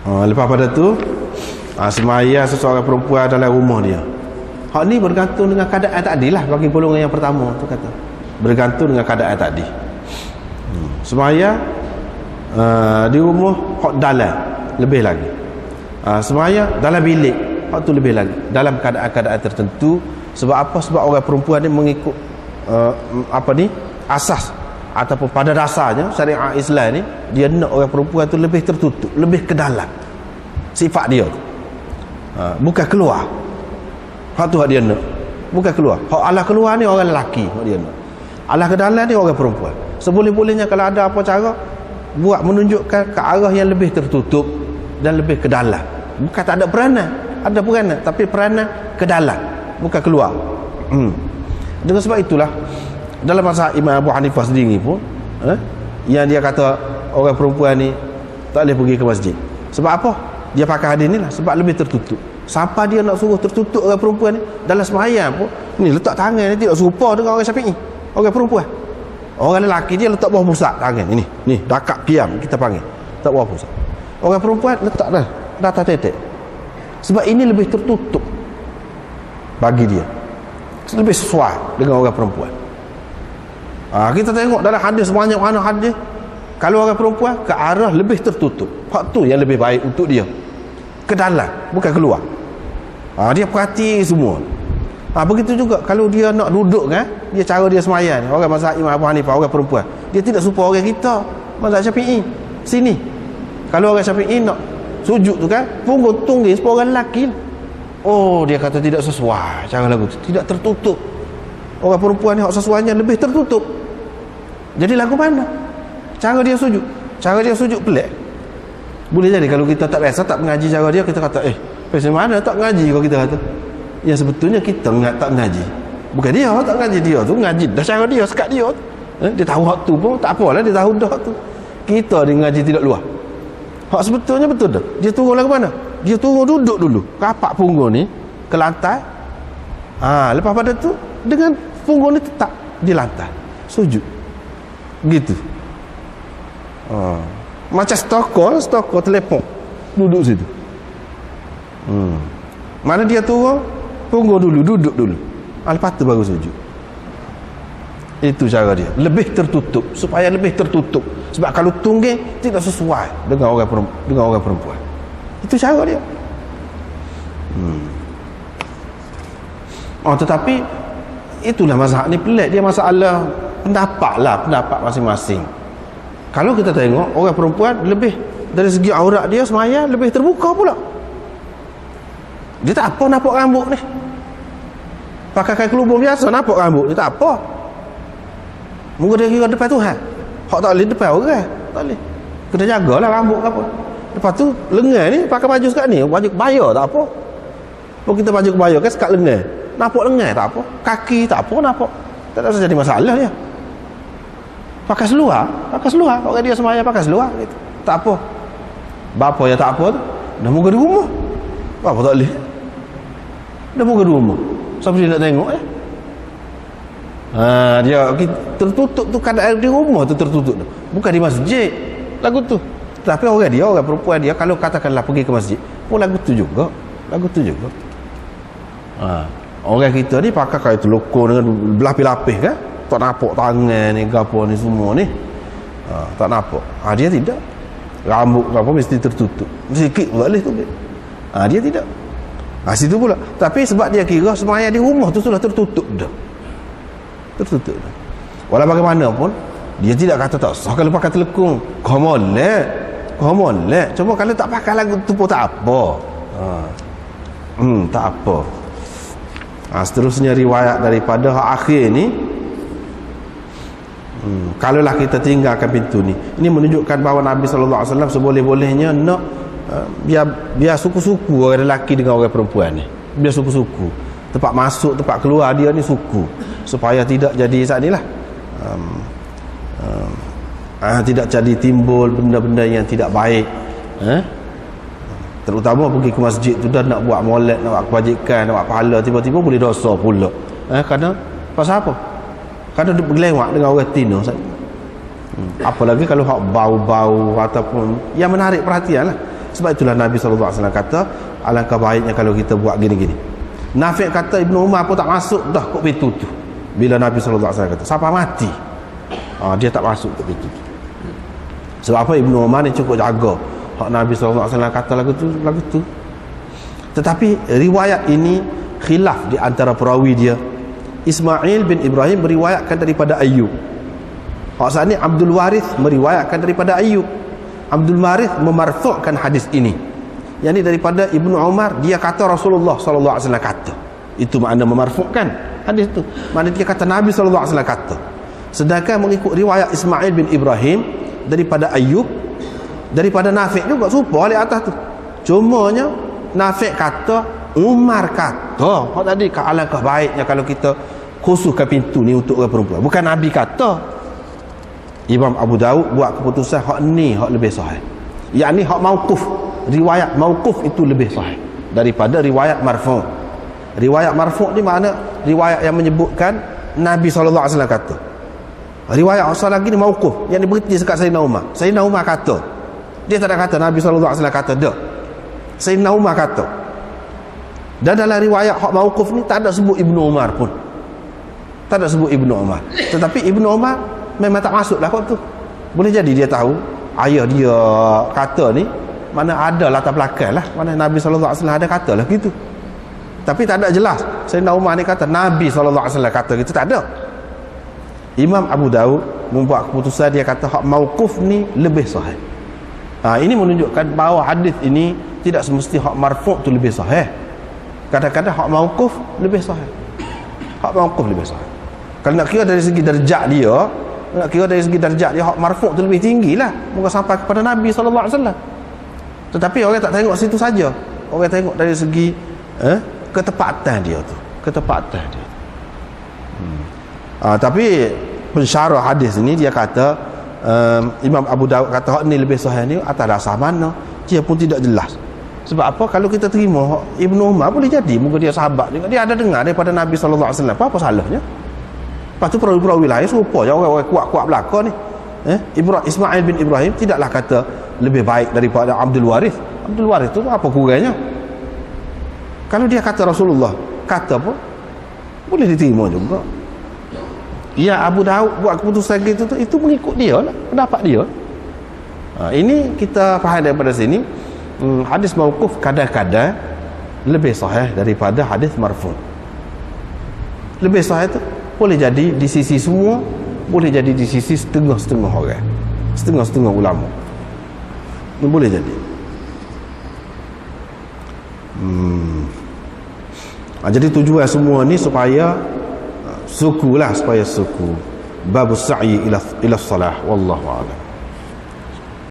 Lepas pada tu semaya seseorang perempuan dalam rumah dia. Hak ni bergantung dengan keadaan tadi lah, bagi golongan yang pertama tu kata. Bergantung dengan keadaan tadi. Semaya di rumah hak dalam lebih lagi. Semaya dalam bilik hak tu lebih lagi. Dalam keadaan-keadaan tertentu. Sebab apa? Sebab orang perempuan ni mengikut asas ataupun pada dasarnya syariat Islam ni, dia nak orang perempuan tu lebih tertutup, lebih ke dalam sifat dia tu. Bukan keluar. Hak tu hak dia nak. Bukan keluar. Hak alah keluar ni orang lelaki hak dia nak. Alah ke dalam ni orang perempuan. Seboleh-bolehnya kalau ada apa cara buat menunjukkan ke arah yang lebih tertutup dan lebih ke dalam. Bukan tak ada peranan, ada peranan, tapi peranan ke dalam, bukan keluar. Dengan sebab itulah dalam mazhab Imam Abu Hanifah sendiri pun yang dia kata orang perempuan ni tak boleh pergi ke masjid. Sebab apa? Dia pakai hadis ni lah, sebab lebih tertutup. Siapa dia nak suruh tertutup orang perempuan ni dalam sembahyang pun, ni letak tangan ni tidak serupa dengan orang Syafi'i. Orang perempuan, orang lelaki dia letak bawah pusat tangan ni dakak kiam kita panggil, letak bawah pusat. Orang perempuan letak dah atas tetek. Sebab ini lebih tertutup bagi dia, lebih sesuai dengan orang perempuan. Kita tengok dalam hadis, banyak mana hadis kalau orang perempuan ke arah lebih tertutup, hak tu yang lebih baik untuk dia, ke dalam, bukan keluar. Dia perhati semua. Begitu juga kalau dia nak duduk kan, dia cara dia sembahyang, orang mazhab Imam Abu Hanifah, orang perempuan, dia tidak serupa orang kita mazhab Syafi'i. Sini kalau orang Syafi'i nak sujud tu kan, punggung tungging seperti orang lelaki. Dia kata tidak sesuai cara lagu tu, tidak tertutup. Orang perempuan ni hak sesuainya lebih tertutup. Jadi lagu mana? Cara dia sujud, cara dia sujud pelik. Boleh jadi kalau kita tak biasa, tak mengaji cara dia, kita kata macam mana tak mengaji kalau kita kata. Ya sebetulnya kita tak mengaji. Bukan dia tak mengaji, dia tu mengaji dah cara dia, sekat dia tu. Dia tahu hak tu pun tak apalah, dia tahu dah tu. Kita dia mengaji tidak luar. Hak sebetulnya betul dah. Dia turun lagu mana? Dia turun duduk dulu, kapak punggung ni ke lantai. Lepas pada tu dengan punggung ni tetap di lantai, sujud gitu. Macam stokor telefon duduk situ. Mana dia turun, punggung dulu, duduk dulu, lepas tu baru sujud. Itu cara dia, lebih tertutup, supaya lebih tertutup. Sebab kalau tungging tidak sesuai dengan orang perempuan. Itu cara dia. Tetapi itulah mazhab ni pelik. Dia masalah pendapat masing-masing. Kalau kita tengok orang perempuan lebih dari segi aurat dia semaya lebih terbuka pula. Dia tak apa nampak rambut ni, pakai kain kelubung biasa nampak rambut, dia tak apa. Muka dia kira depan Tuhan. Hak tak boleh depan orang, tak boleh. Kena jagalah rambut apa. Lepas tu lengan ni pakai baju sekat ni, baju kebaya tak apa. Kalau kita baju kebaya kan sekat lengan, nampak lengan tak apa, kaki tak apa nampak, tak ada jadi masalah dia. Pakai seluar, orang dia semaya pakai seluar gitu, tak apa. Bapa yang tak apa tu dah muka di rumah, apa tak boleh, dah muka di rumah, siapa dia nak tengok dia tertutup tu, keadaan di rumah tu tertutup tu, bukan di masjid lagu tu. Tapi orang perempuan dia kalau katakanlah pergi ke masjid pun lagu tu juga. Orang kita ni pakai kain telokor dengan berlapis-lapis kan, tak nampak tangan ni gapo ni semua ni, tak nampak. Dia tidak, rambut apa mesti tertutup sikit pun boleh tu. Dia tidak. Situ pula. Tapi sebab dia kira semaya di rumah tu sudah tertutup dah. Walau bagaimanapun dia tidak kata tak sah kalau pakai telekung. Kau molek. Cuma kalau tak pakai lagu tu pun tak apa. Tak apa. Seterusnya riwayat daripada akhir ni, kalaulah kita tinggalkan pintu ni, ini menunjukkan bahawa Nabi SAW seboleh-bolehnya nak biar suku-suku orang lelaki dengan orang perempuan ni, biar suku-suku, tempat masuk tempat keluar dia ni suku, supaya tidak jadi saat ni lah, tidak jadi timbul benda-benda yang tidak baik. Terutama pergi ke masjid tu dah nak buat molek, nak buat kebajikan, nak buat pahala, tiba-tiba boleh dosa pula. Kerana pasal apa? Kerana berlewat dengan orang tino. Apalagi kalau hak bau-bau ataupun yang menarik perhatian lah. Sebab itulah Nabi SAW kata, alangkah baiknya kalau kita buat gini-gini. Nafi' kata Ibnu Umar pun tak masuk dah kot pintu tu bila Nabi SAW kata siapa mati, dia tak masuk kot pintu tu. Sebab apa? Ibnu Umar ni cukup jaga hak Nabi SAW kata lagu tu. Tetapi riwayat ini khilaf di antara perawi dia. Ismail bin Ibrahim meriwayatkan daripada Ayyub. Hak saat ni Abdul Warith meriwayatkan daripada Ayyub. Abdul Warith memarfu'kan hadis ini, yakni daripada Ibnu Umar, dia kata Rasulullah SAW kata. Itu makna memarfu'kan hadis itu, makna dia kata Nabi SAW kata. Sedangkan mengikut riwayat Ismail bin Ibrahim daripada Ayyub, daripada Nafi' juga serupa di atas tu. Cumanya Nafi' kata Umar kata. Hak tadi alangkah baiknya kalau kita khususkan pintu ni untuk orang perempuan. Bukan Nabi kata. Imam Abu Daud buat keputusan hak ni hak lebih sahih, yakni hak mauquf. Riwayat mauquf itu lebih sahih daripada riwayat marfu'. Riwayat marfu' ni makna riwayat yang menyebutkan Nabi SAW kata. Riwayat asal lagi ni mauquf, yang berhenti dekat Sayyidina Umar. Sayyidina Umar kata, dia tak ada kata Nabi SAW kata dah. Sayyidina Umar kata. Dan dalam riwayat hak mauquf ni tak ada sebut Ibnu Umar pun. Tak ada sebut Ibnu Umar. Tetapi Ibnu Umar memang tak masuk lah kot tu. Boleh jadi dia tahu ayah dia kata ni, mana ada latar belakang lah, mana Nabi SAW ada kata lah gitu. Tapi tak ada jelas Sayyidina Umar ni kata Nabi SAW kata gitu, tak ada. Imam Abu Daud membuat keputusan, dia kata hak mauquf ni lebih sahih. Ini menunjukkan bahawa hadis ini tidak semesti hak marfu' tu lebih sahih. Kadang-kadang hak mauquf lebih sahih. Hak mauquf lebih sahih. Kalau nak kira dari segi darjat dia, hak marfu' tu lebih tinggi lah, moga sampai kepada Nabi SAW. Tetapi orang tak tengok situ saja, orang tengok dari segi ketepatan dia tu, ketepatan dia. Tapi pensyarah hadis ni dia kata, Imam Abu Daud kata hak ni lebih sahih ni atas dasar mana, dia pun tidak jelas. Sebab apa? Kalau kita terima Ibnu Umar, boleh jadi moga dia sahabat juga, dia ada dengar daripada Nabi SAW. Apa salahnya? Lepas tu perawi-perawi lain serupa je, orang-orang kuat-kuat belakang ni. Ismail bin Ibrahim tidaklah kata lebih baik daripada Abdul Warith. Abdul Warith tu apa kurangnya? Kalau dia kata Rasulullah kata pun boleh diterima juga. Ya, Abu Daud buat keputusan gitu tu, itu mengikut dia lah, pendapat dia. Ini kita faham daripada sini, hadis mauquf kadang-kadang lebih sahih daripada hadis marfu'. Lebih sahih tu boleh jadi di sisi semua, boleh jadi di sisi setengah-setengah orang, setengah-setengah ulama. Ini boleh jadi. Jadi tujuan semua ni supaya suku lah, supaya suku babus sa'i ila salah, wallahu a'lam.